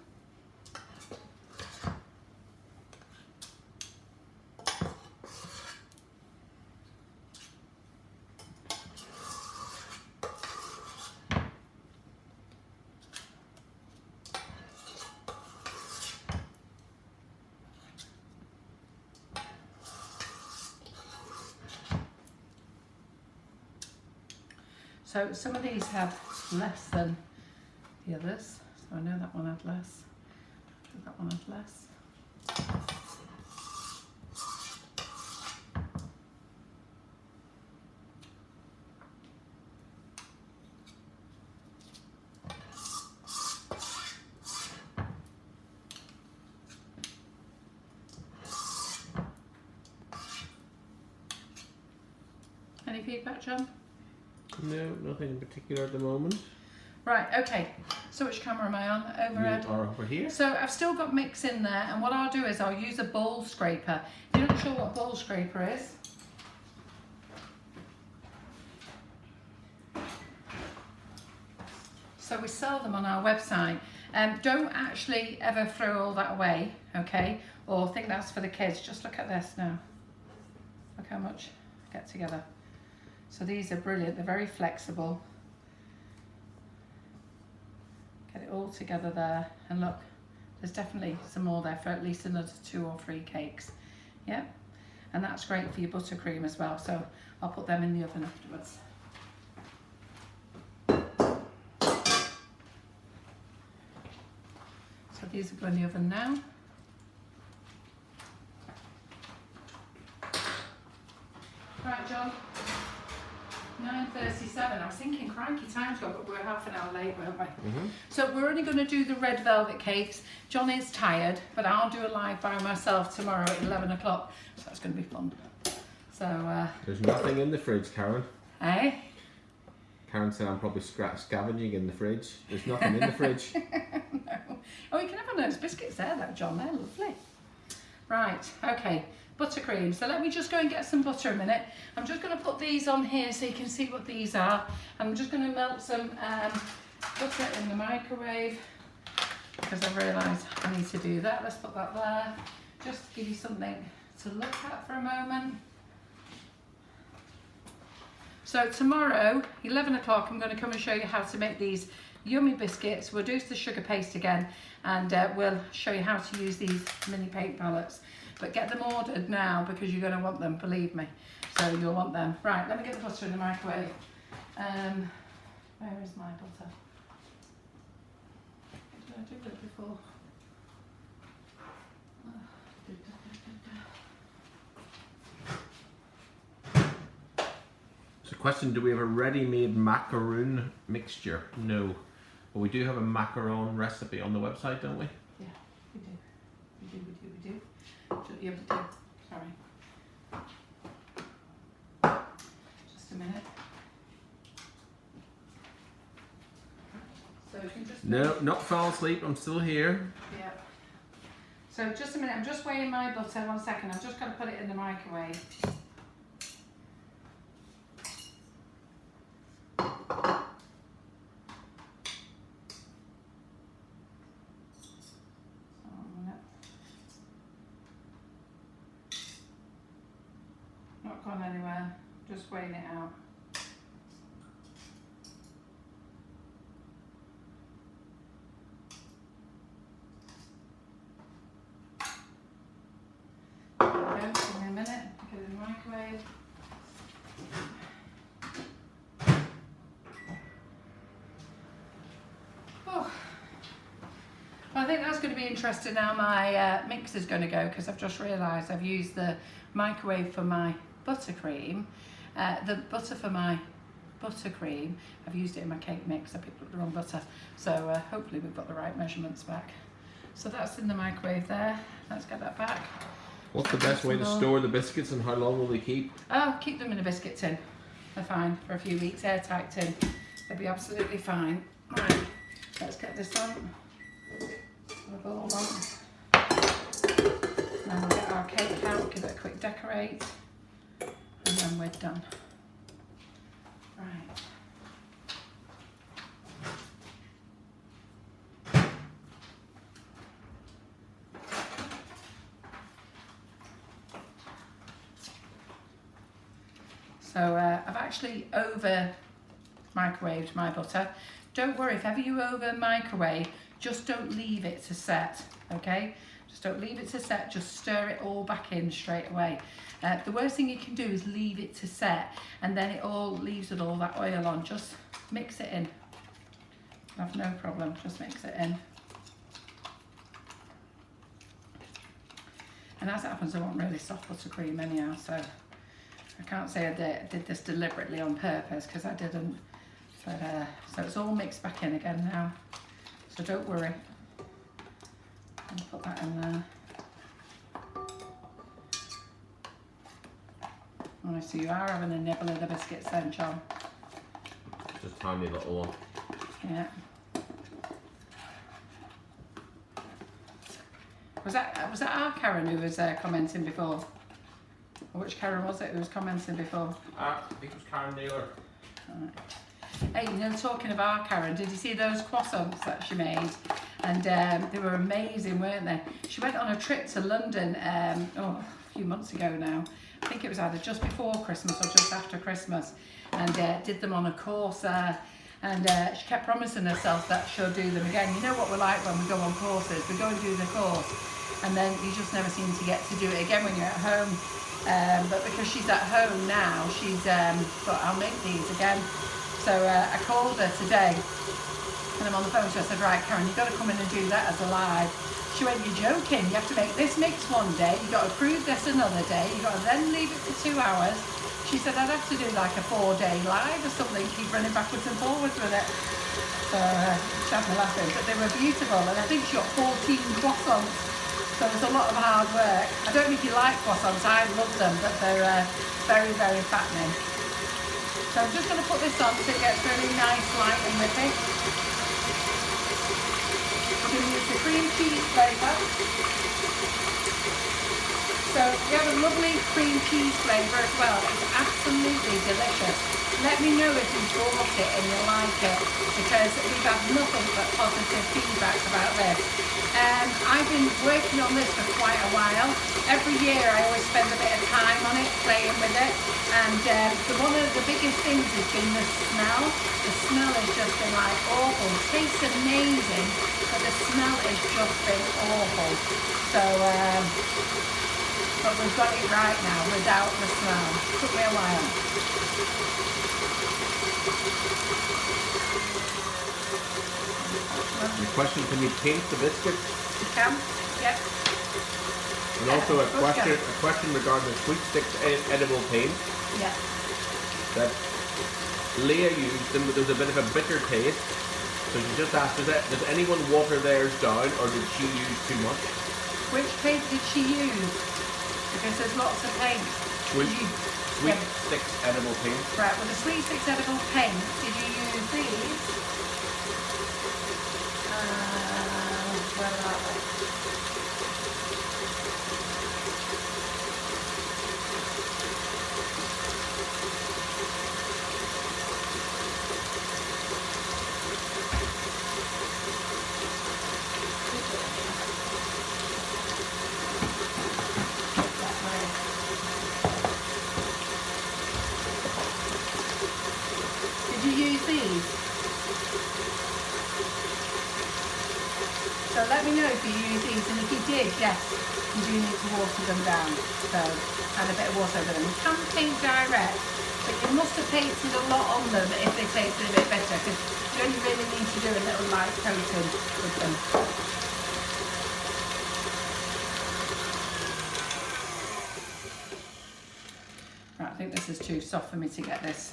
So some of these have less than the others. So I know that one had less. That one had less. Any feedback, John? No, nothing in particular at the moment. Right, okay. So which camera am I on? Overhead? You are over here. So I've still got mix in there, and what I'll do is I'll use a bowl scraper. If you're not sure what a bowl scraper is, so we sell them on our website. Don't actually ever throw all that away, okay? Or think that's for the kids. Just look at this now. Look how much I get together. So these are brilliant. They're very flexible. Get it all together there, and look, there's definitely some more there for at least another 2 or 3 cakes. Yeah, and that's great for your buttercream as well, so I'll put them in the oven afterwards. So these are going in the oven now. Right, John. 9:37. I was thinking, crikey, time's gone, but we're half an hour late, weren't we? So we're only going to do the red velvet cakes. John is tired, but I'll do a live by myself tomorrow at 11 o'clock, so that's going to be fun. So, there's nothing in the fridge, Karen. eh? Karen said I'm probably scavenging in the fridge. There's nothing in the fridge. No. Oh, you can have one of those biscuits there though, John. They're lovely. Right, okay. Buttercream. So let me just go and get some butter a minute. I'm just going to put these on here so you can see what these are. I'm just going to melt some butter in the microwave because I've realised I need to do that. Let's put that there. Just to give you something to look at for a moment. So tomorrow, 11 o'clock, I'm going to come and show you how to make these yummy biscuits. We'll do the sugar paste again and we'll show you how to use these mini paint palettes. But get them ordered now because you're going to want them, believe me. So you'll want them. Right, let me get the butter in the microwave. Where is my butter? Did I do it before? So question, do we have a ready-made macaroon mixture? No. But we do have a macaron recipe on the website, don't we? Yeah, we do. We do. Yeah, we do. Sorry. Just a minute. So you can just... No, not fall asleep. I'm still here. Yeah. So just a minute. I'm just weighing my butter. 1 second. I'm just going to put it in the microwave. Not gone anywhere, just weighing it out. There we go, give me a minute, get it in the microwave. Oh. Well, I think that's going to be interesting how my mix is going to go because I've just realised I've used the microwave for my buttercream, the butter for my buttercream. I've used it in my cake mix. I picked up the wrong butter, so hopefully we've got the right measurements back. So that's in the microwave there. Let's get that back. What's the best way to store the biscuits and how long will they keep? Oh, keep them in a biscuit tin. They're fine for a few weeks, airtight tin. They'll be absolutely fine. Right, let's get this on. Put a bowl on. Then we'll get our cake out, give it a quick decorate. And then we're done. Right. So I've actually over microwaved my butter. Don't worry, if ever you over microwave, just don't leave it to set, okay? Just don't leave it to set, just stir it all back in straight away. The worst thing you can do is leave it to set and then it all leaves with all that oil on. Just mix it in. Have no problem, just mix it in. And as it happens, I want really soft buttercream anyhow, so I can't say I did this deliberately on purpose because I didn't. But so it's all mixed back in again now, so don't worry. I'll put that in there. Oh, so you are having a nibble of the biscuits then, John? Just a tiny little one. Yeah. Was that our Karen who was commenting before? Or which Karen was it who was commenting before? I think it was Karen Naylor. Right. Hey, you know, talking of our Karen, did you see those croissants that she made? And they were amazing, weren't they? She went on a trip to London a few months ago now. I think it was either just before Christmas or just after Christmas, and did them on a course. And she kept promising herself that she'll do them again. You know what we're like when we go on courses. We go and do the course, and then you just never seem to get to do it again when you're at home. But because she's at home now, she's thought, I'll make these again. So I called her today, and I'm on the phone, so I said, right, Karen, you've got to come in and do that as a live. She went, you're joking, you have to make this mix one day, you've got to prove this another day, you've got to then leave it for 2 hours. She said, I'd have to do like a 4-day live or something, keep running backwards and forwards with it. So she had me laughing, but they were beautiful, and I think she got 14 croissants. So it's a lot of hard work. I don't know if you like croissants, I love them, but they're very, very fattening. So I'm just going to put this on so it gets really nice, light and whippy. I'm going to use the cream cheese flavour. So we have a lovely cream cheese flavour as well. It's absolutely delicious. Let me know if you bought it and you like it, because we've had nothing but positive feedback about this. I've been working on this for quite a while. Every year I always spend a bit of time on it, playing with it. And one of the biggest things has been the smell. The smell has just been like awful. It tastes amazing, but the smell has just been awful. So, but we've got it right now without the smell. Took me a while. The question, can you paint the biscuits? You can, yep. And also a question regarding the sweet sticks edible paint. Yeah. That Leah used them, but there's a bit of a bitter taste. So she just asked, does anyone water theirs down, or did she use too much? Which paint did she use? Because there's lots of paint. Sweet sticks edible paint. Right, well the sweet sticks edible paint, did you use these? Where are they? Did you use these? So let me know if you use these, and if you did, yes, you do need to water them down. So add a bit of water over them. You can paint direct, but you must have painted a lot on them if they tasted a bit better, because you only really need to do a little light coating with them. Right, I think this is too soft for me to get this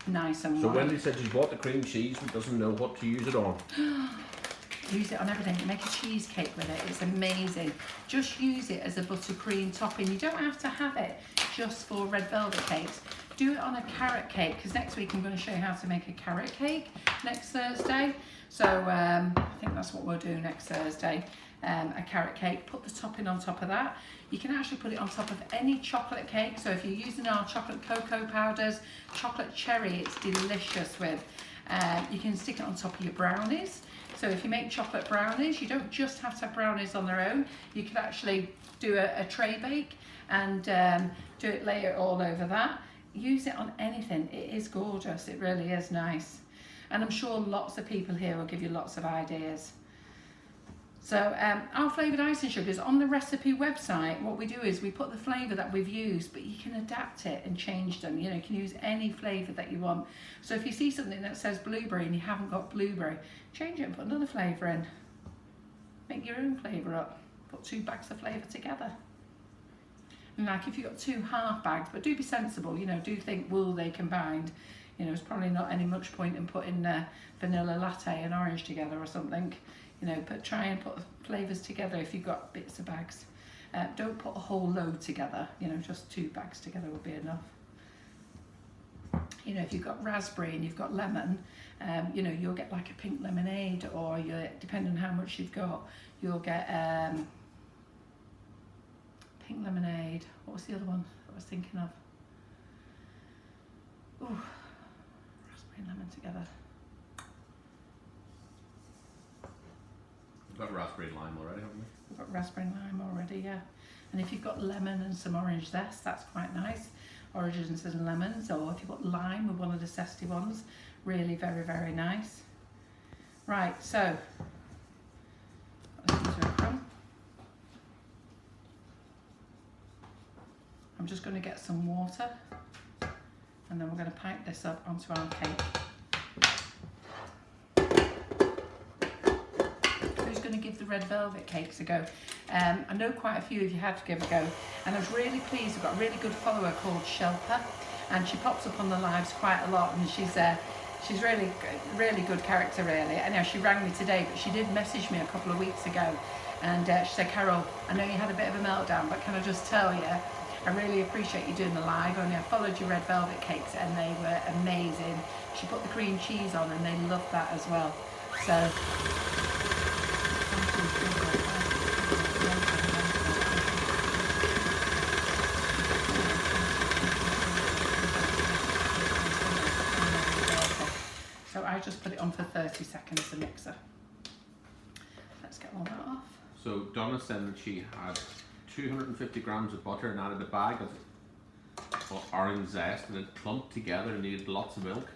nice and So white. Wendy said she's bought the cream cheese and doesn't know what to use it on. Use it on everything. Make a cheesecake with it. It's amazing. Just use it as a buttercream topping. You don't have to have it just for red velvet cakes. Do it on a carrot cake, because next week I'm going to show you how to make a carrot cake next Thursday. So I think that's what we'll do next Thursday. A carrot cake. Put the topping on top of that. You can actually put it on top of any chocolate cake. So if you're using our chocolate cocoa powders, chocolate cherry, it's delicious with. You can stick it on top of your brownies. So if you make chocolate brownies, you don't just have to have brownies on their own. You can actually do a tray bake and lay it all over that. Use it on anything. It is gorgeous. It really is nice. And I'm sure lots of people here will give you lots of ideas. So our flavoured icing sugars on the recipe website, what we do is we put the flavour that we've used, but you can adapt it and change them. You know, you can use any flavour that you want. So if you see something that says blueberry and you haven't got blueberry, change it and put another flavour in. Make your own flavour up. Put 2 bags of flavour together. And like if you've got 2 half bags, but do be sensible, you know, do think, will they combined? You know, there's probably not any much point in putting vanilla latte and orange together or something. You know, but try and put flavours together if you've got bits of bags. Don't put a whole load together, you know, just 2 bags together will be enough. You know, if you've got raspberry and you've got lemon, you know, you'll get like a pink lemonade, or depending on how much you've got, you'll get pink lemonade. What was the other one that I was thinking of? Ooh, raspberry and lemon together. We've got raspberry and lime already, haven't we? We've got raspberry and lime already, yeah. And if you've got lemon and some orange zest, that's quite nice. Oranges and lemons, or if you've got lime with one of the zesty ones, really very, very nice. Right, so let's into a crumb. I'm just going to get some water, and then we're going to pipe this up onto our cake. Going to give the red velvet cakes a go. I know quite a few of you had to give a go, and I was really pleased. I've got a really good follower called Shelpa, and she pops up on the lives quite a lot, and she's really good character really. Anyhow, she rang me today, but she did message me a couple of weeks ago, And she said, Carol, I know you had a bit of a meltdown, but can I just tell you, I really appreciate you doing the live. Only I followed your red velvet cakes and they were amazing. She put the cream cheese on and they loved that as well. So, so I just put it on for 30 seconds, the mixer. Let's get all that off. So Donna said that she had 250 grams of butter and added a bag of orange zest and it clumped together and needed lots of milk.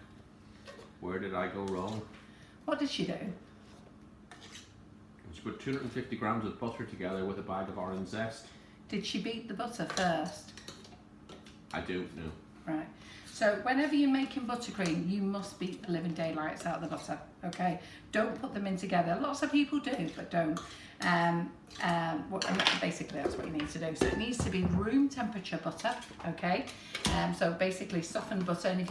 Where did I go wrong? What did she do? She put 250 grams of butter together with a bag of orange zest. Did she beat the butter first? I don't know. Right. So whenever you're making buttercream, you must beat the living daylights out of the butter. Okay. Don't put them in together. Lots of people do, but don't. Basically, that's what you need to do. So it needs to be room temperature butter. Okay. So basically softened butter. And if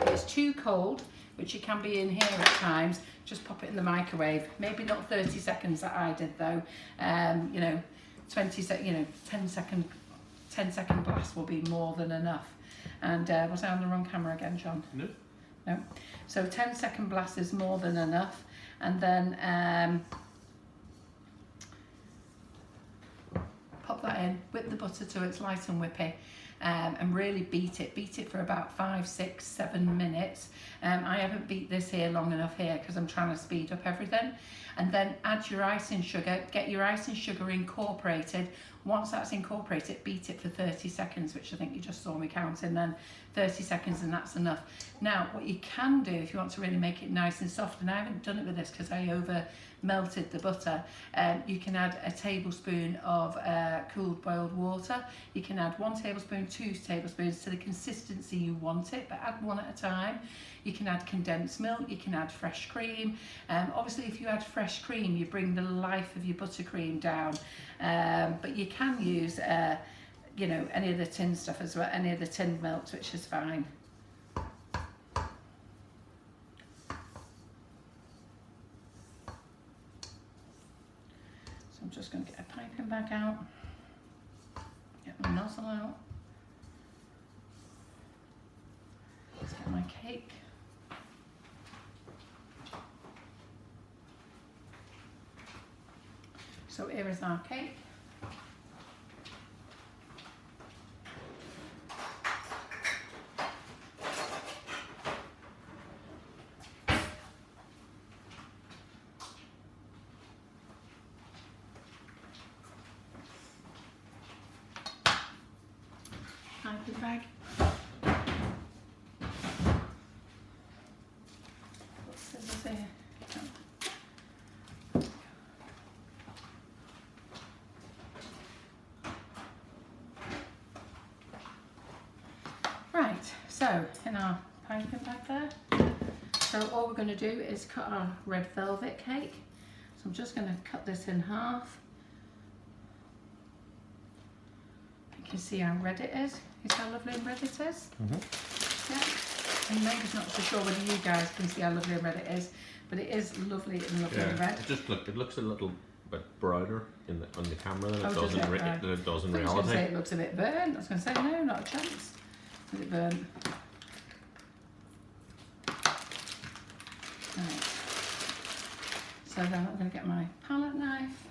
it's too cold, which it can be in here at times, just pop it in the microwave. Maybe not 30 seconds that I did though. 10 second blast will be more than enough. And was I on the wrong camera again, John? No. No. So 10-second blast is more than enough. And then pop that in, whip the butter to it's light and whippy. And really beat it for about 5, 6, 7 minutes. I haven't beat this here long enough here because I'm trying to speed up everything. And then add your icing sugar, get your icing sugar incorporated. Once that's incorporated, beat it for 30 seconds, which I think you just saw me counting then, 30 seconds, and that's enough. Now, what you can do if you want to really make it nice and soft, and I haven't done it with this because I over melted the butter, you can add a tablespoon of cooled boiled water. You can add 1 tablespoon, 2 tablespoons to the consistency you want it, but add 1 at a time. You can add condensed milk, you can add fresh cream. Obviously, if you add fresh cream, you bring the life of your buttercream down. But you can use, any of the tin stuff as well, any of the tinned milks, which is fine. So I'm just going to get a piping bag out, get my nozzle out. Let's get my cake. So here is our cake. Piping bag. Put scissors here. Right, so in our piping bag there, so all we're going to do is cut our red velvet cake. So I'm just going to cut this in half. You can see how red it is. You see how lovely and red it is? Mm-hmm. Yeah. And maybe not so sure whether you guys can see how lovely and red it is, but it is lovely and Yeah, red. it looks a little bit browner on the camera than Oh, it does in reality. I was going to say it looks a bit burnt. I was going to say no, not a chance. Is it burnt? Right. So then I'm going to get my palette knife.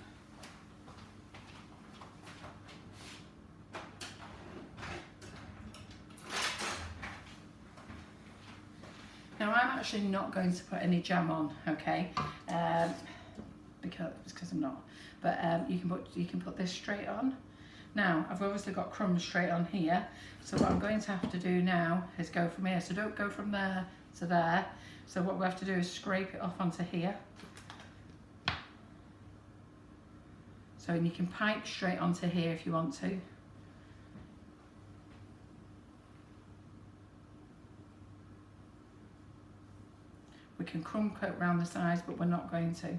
Now I'm actually not going to put any jam on, okay? Because I'm not. But you can put this straight on. Now I've obviously got crumbs straight on here. So what I'm going to have to do now is go from here. So don't go from there to there. So what we have to do is scrape it off onto here. So you can pipe straight onto here if you want to. We can crumb coat around the sides, but we're not going to,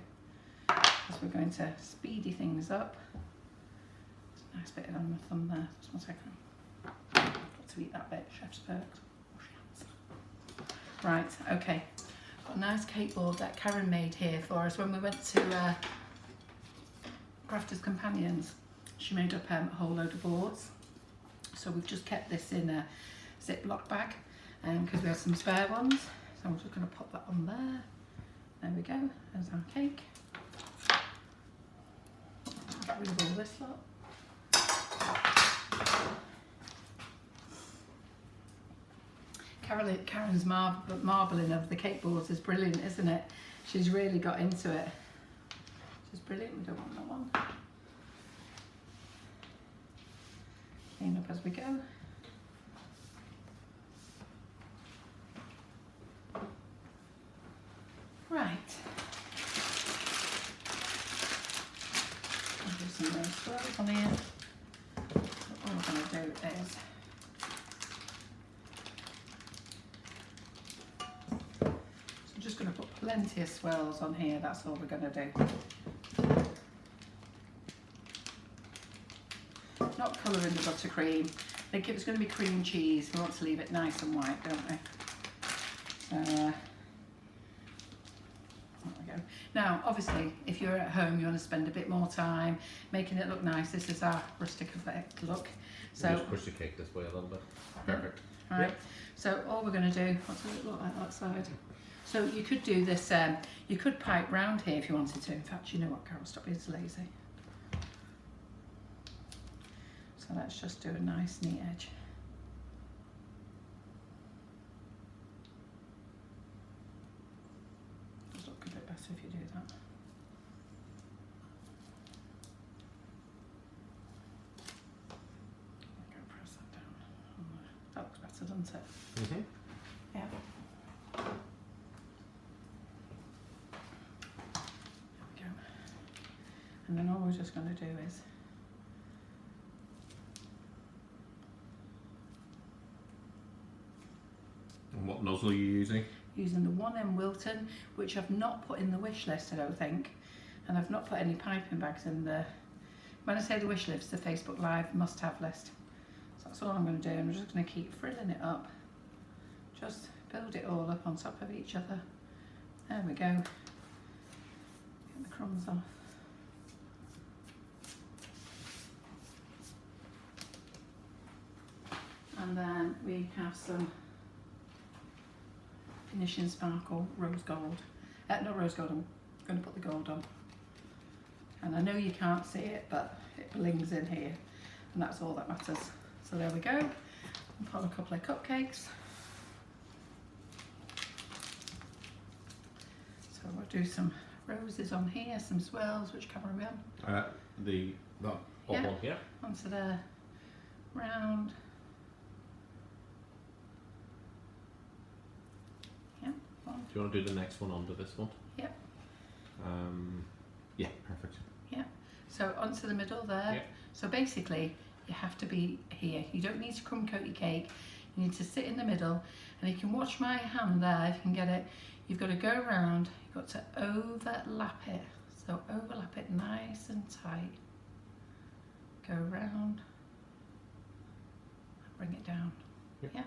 because we're going to speedy things up. It's a nice bit on the thumb there. Just 1 second. Got to eat that bit, chef's perks. Right, okay. Got a nice cake board that Karen made here for us when we went to Crafter's Companions. She made up a whole load of boards. So we've just kept this in a Ziploc bag because we have some spare ones. So I'm just going to pop that on there. There we go, there's our cake. Get rid of all this lot. Karen's marbling of the cake boards is brilliant, isn't it? She's really got into it. She's brilliant, we don't want that one. Clean up as we go. Right. I'll do some of those swirls on here. So all I'm going to do is I'm just going to put plenty of swirls on here, that's all we're going to do. Not colouring the buttercream. I think it was going to be cream cheese. We want to leave it nice and white, don't we? So, there we go. Now, obviously, if you're at home, you want to spend a bit more time making it look nice. This is our rustic effect look. So just push the cake this way a little bit. Perfect. Right. Yep. So all we're going to do, what does it look like that side? So you could do this, you could pipe round here if you wanted to. In fact, you know what, Carol, stop being so lazy. So let's just do a nice neat edge. Does look a bit better if you do that. Go press that down. That looks better, doesn't it? Mm-hmm. Yeah. There we go. And then all we're just going to do is And what nozzle are you using? using the 1M Wilton, which I've not put in the wish list, I don't think, and I've not put any piping bags in the, when I say the wish list, the Facebook Live must-have list. So that's all I'm going to do. I'm just going to keep frilling it up, just build it all up on top of each other. There we go. Get the crumbs off. And then we have some Finishing Sparkle Rose Gold. Not rose gold, I'm going to put the gold on. And I know you can't see it, but it blings in here, and that's all that matters. So there we go. I'll put a couple of cupcakes. So we'll do some roses on here, some swirls, which camera are we on? That Yeah. one, yeah. Onto there, round. Yeah, one. Do you want to do the next one onto this one? Yep. Yeah, perfect. Yeah. So onto the middle there. Yep. So basically, you have to be here. You don't need to crumb coat your cake. You need to sit in the middle, and you can watch my hand there if you can get it. You've got to go around. You've got to overlap it. So overlap it nice and tight. Go around. Bring it down. Yep. Yeah.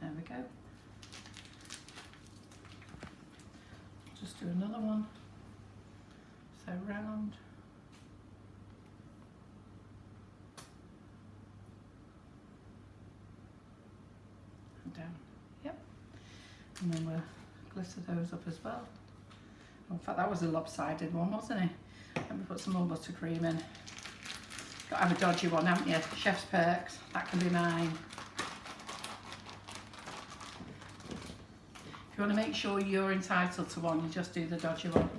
There we go. Just do another one. So round. And down. Yep. And then we'll glitter those up as well. In fact, that was a lopsided one, wasn't it? Let me put some more buttercream in. Got to have a dodgy one, haven't you? Chef's Perks. That can be mine. If you want to make sure you're entitled to one, you just do the dodgy one.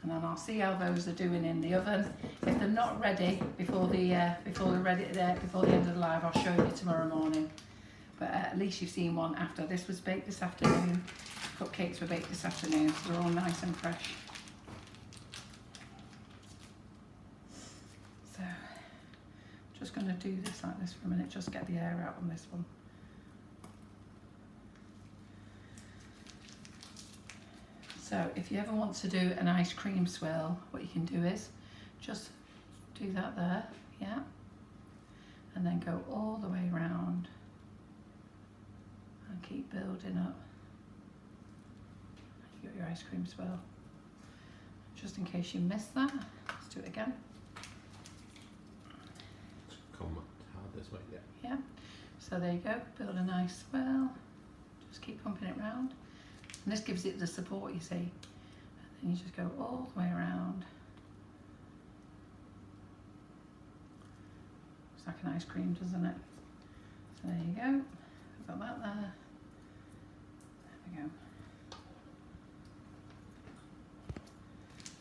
And then I'll see how those are doing in the oven. If they're not ready before the end of the live, I'll show you tomorrow morning. But at least you've seen one after. This was baked this afternoon. Cupcakes were baked this afternoon, so they're all nice and fresh. So, just going to do this like this for a minute, just get the air out on this one. So if you ever want to do an ice cream swirl, what you can do is just do that there, yeah, and then go all the way around and keep building up. You got your ice cream swirl. Just in case you missed that, let's do it again. Come this way, yeah. Yeah, so there you go, build a nice swirl, just keep pumping it round. And this gives it the support, you see. And then you just go all the way around. It's like an ice cream, doesn't it? So there you go, I've got that there. There we go.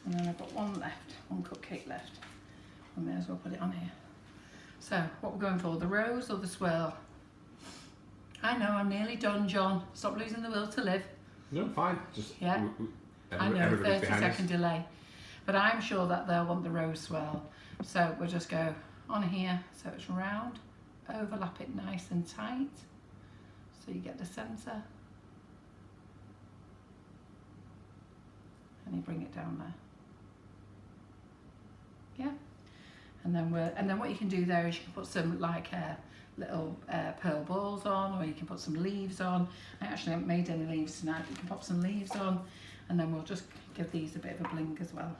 And then I've got one left, one cupcake left. I may as well put it on here. So, what we're going for, the rose or the swirl? I know, I'm nearly done, John. Stop losing the will to live. No, fine. Just yeah. I know, 30-second delay. But I'm sure that they'll want the rose swirl. So we'll just go on here, so it's round, overlap it nice and tight, so you get the centre. And you bring it down there. Yeah. And then what you can do there is you can put some like little pearl balls on, or you can put some leaves on. I actually haven't made any leaves tonight, but you can pop some leaves on, and then we'll just give these a bit of a bling as well.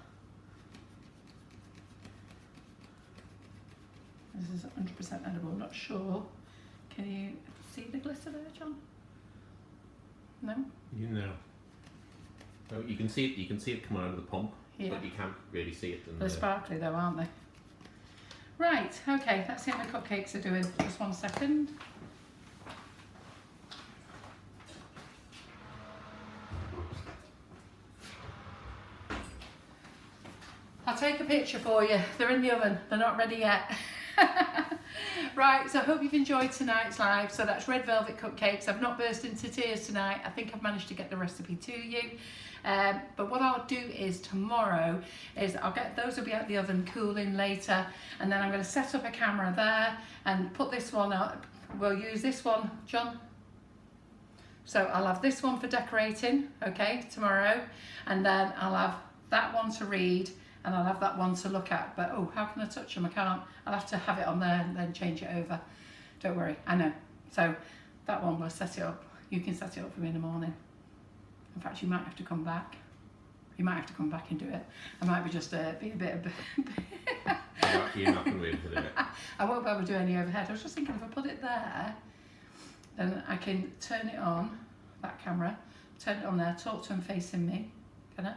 This is 100% edible. I'm not sure. Can you see the glitter there, John? No? You know. Oh, you can see it. You can see it coming out of the pump, yeah. But you can't really see it. They're sparkly though, aren't they? Right. Okay. Let's see how my cupcakes are doing. Just 1 second. I'll take a picture for you. They're in the oven. They're not ready yet. Right, so I hope you've enjoyed tonight's live. So that's red velvet cupcakes. I've not burst into tears tonight. I think I've managed to get the recipe to you. But what I'll do is tomorrow is I'll get those will be out the oven cooling later, and then I'm going to set up a camera there and put this one up. We'll use this one, John. So I'll have this one for decorating, okay, tomorrow, and then I'll have that one to read. And I'll have that one to look at, but oh, how can I touch them? I can't. I'll have to have it on there and then change it over. Don't worry, I know. So that one, we'll set it up. You can set it up for me in the morning. In fact, you might have to come back. You might have to come back and do it. I might be just be a bit of... You're not going to be able to do it. I won't be able to do any overhead. I was just thinking if I put it there, then I can turn it on, that camera, turn it on there, talk to them facing me. Can I?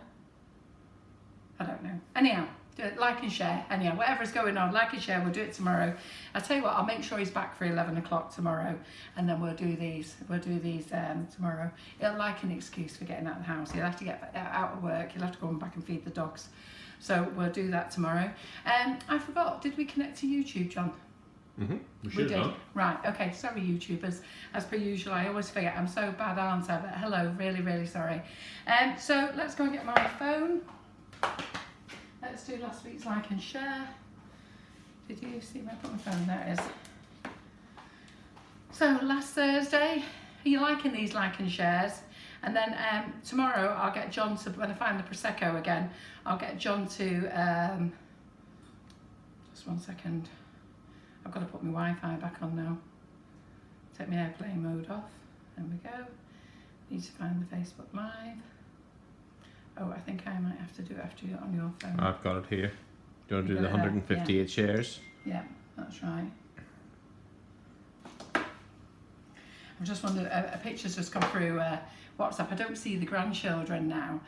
I don't know. Anyhow, do it, like and share. Anyhow, whatever's going on, like and share. We'll do it tomorrow. I'll tell you what, I'll make sure he's back for 11 o'clock tomorrow, and then we'll do these. We'll do these tomorrow. He'll like an excuse for getting out of the house. He'll have to get out of work. He'll have to go back and feed the dogs. So we'll do that tomorrow. I forgot. Did we connect to YouTube, John? We did. Right, okay, sorry YouTubers, as per usual, I always forget, I'm so bad, aren't I? But hello, really, really sorry. So let's go and get my phone. Let's do last week's like and share. Did you see where I put my phone? There it is. So last Thursday, are you liking these like and shares? And then tomorrow I'll get John to, when I find the Prosecco again, I'll get John to, just 1 second. I've got to put my Wi-Fi back on now. Take my airplane mode off. There we go. Need to find the Facebook Live. Oh, I think I might have to do it after you're on your phone. I've got it here. Do you want to do the 158 shares? Yeah, that's right. I've just wondered, a picture's just come through WhatsApp. I don't see the grandchildren now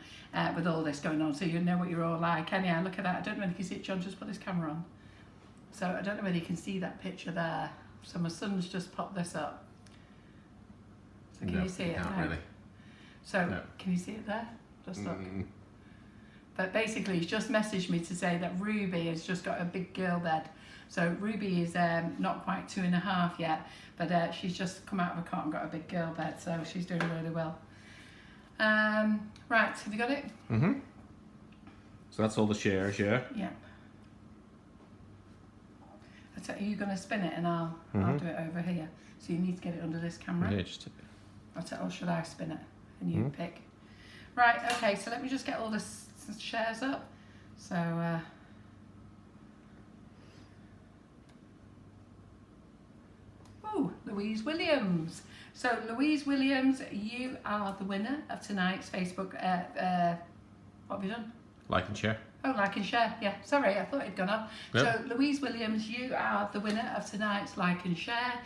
with all this going on, so you know what you're all like. Anyhow, look at that. I don't know if you can see it. John just put his camera on. So I don't know whether you can see that picture there. So my son's just popped this up. So can you see it? Can't no. really. So no. Can you see it there? Just look. But basically, he's just messaged me to say that Ruby has just got a big girl bed. So Ruby is not quite 2.5 yet, but she's just come out of a cot and got a big girl bed, so she's doing really well. Right, have you got it? So that's all the shares, yeah? Yeah. Are you going to spin it and I'll do it over here? So you need to get it under this camera. Yeah, just... Or should I spin it and you pick? Right, okay, so let me just get all the shares up. So, Oh, Louise Williams. So Louise Williams, you are the winner of tonight's Facebook. What have you done? Like and share. Oh, like and share. Yeah, sorry, I thought it'd gone up. Yep. So Louise Williams, you are the winner of tonight's like and share.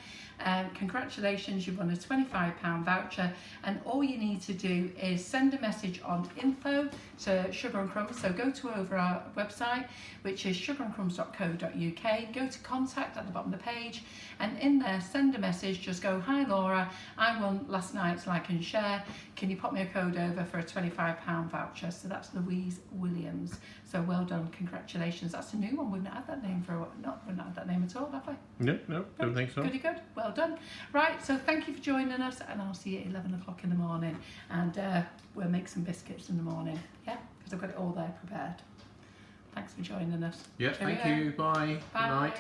Congratulations, you've won a £25 voucher, and all you need to do is send a message on info to Sugar and Crumbs. So go to over our website, which is sugarandcrumbs.co.uk, go to contact at the bottom of the page, and in there send a message, just go, hi Laura, I won last night's like and share, can you pop me a code over for a £25 voucher? So that's Louise Williams. So well done, congratulations. That's a new one. We've not had that name for a while. We've not had that name at all, have we? No, don't think so. Goody good. Well done. Right, so thank you for joining us, and I'll see you at 11 o'clock in the morning, and we'll make some biscuits in the morning, yeah, because I've got it all there prepared. Thanks for joining us. Yeah, thank you. Bye. Bye. Good night.